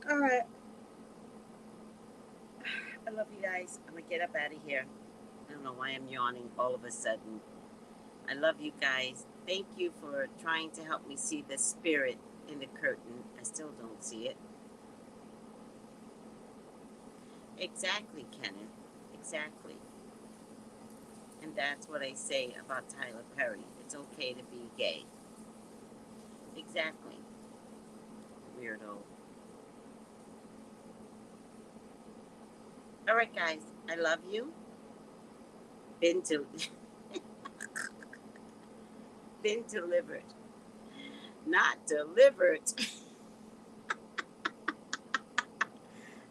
All right. I love you guys. I'm going to get up out of here. I don't know why I'm yawning all of a sudden. I love you guys. Thank you for trying to help me see the spirit in the curtain. I still don't see it. Exactly, Kenneth. Exactly. And that's what I say about Tyler Perry. It's okay to be gay. Exactly. Weirdo. All right, guys. I love you. Been delivered. Not delivered.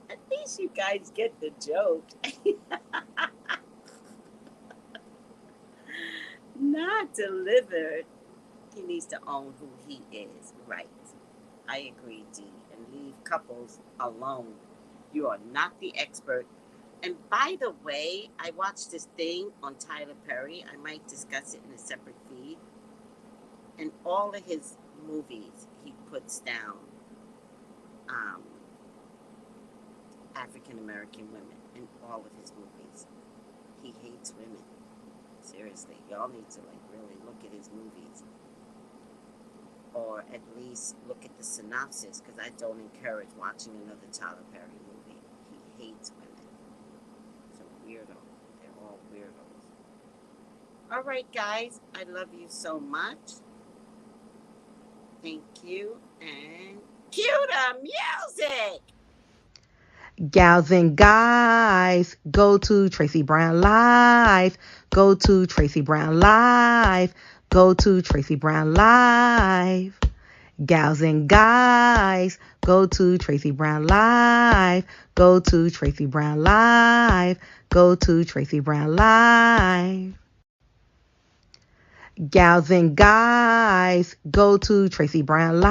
At least you guys get the joke. Not delivered. He needs to own who he is. Right. I agree, Dee. And leave couples alone. You are not the expert. And by the way, I watched this thing on Tyler Perry. I might discuss it in a separate feed. In all of his movies, he puts down African American women in all of his movies. He hates women. Seriously, y'all need to really look at his movies, or at least look at the synopsis, because I don't encourage watching another Tyler Perry movie. He hates women. It's a weirdo. They're all weirdos. All right, guys, I love you so much. Thank you, and cue the music.
Gals and guys, go to Tracey Brown Live. Go to Tracey Brown Live. Go to Tracey Brown Live. Gals and guys, go to Tracey Brown Live. Go to Tracey Brown Live. Go to Tracey Brown Live. Gals and guys, go to Tracey Brown Live.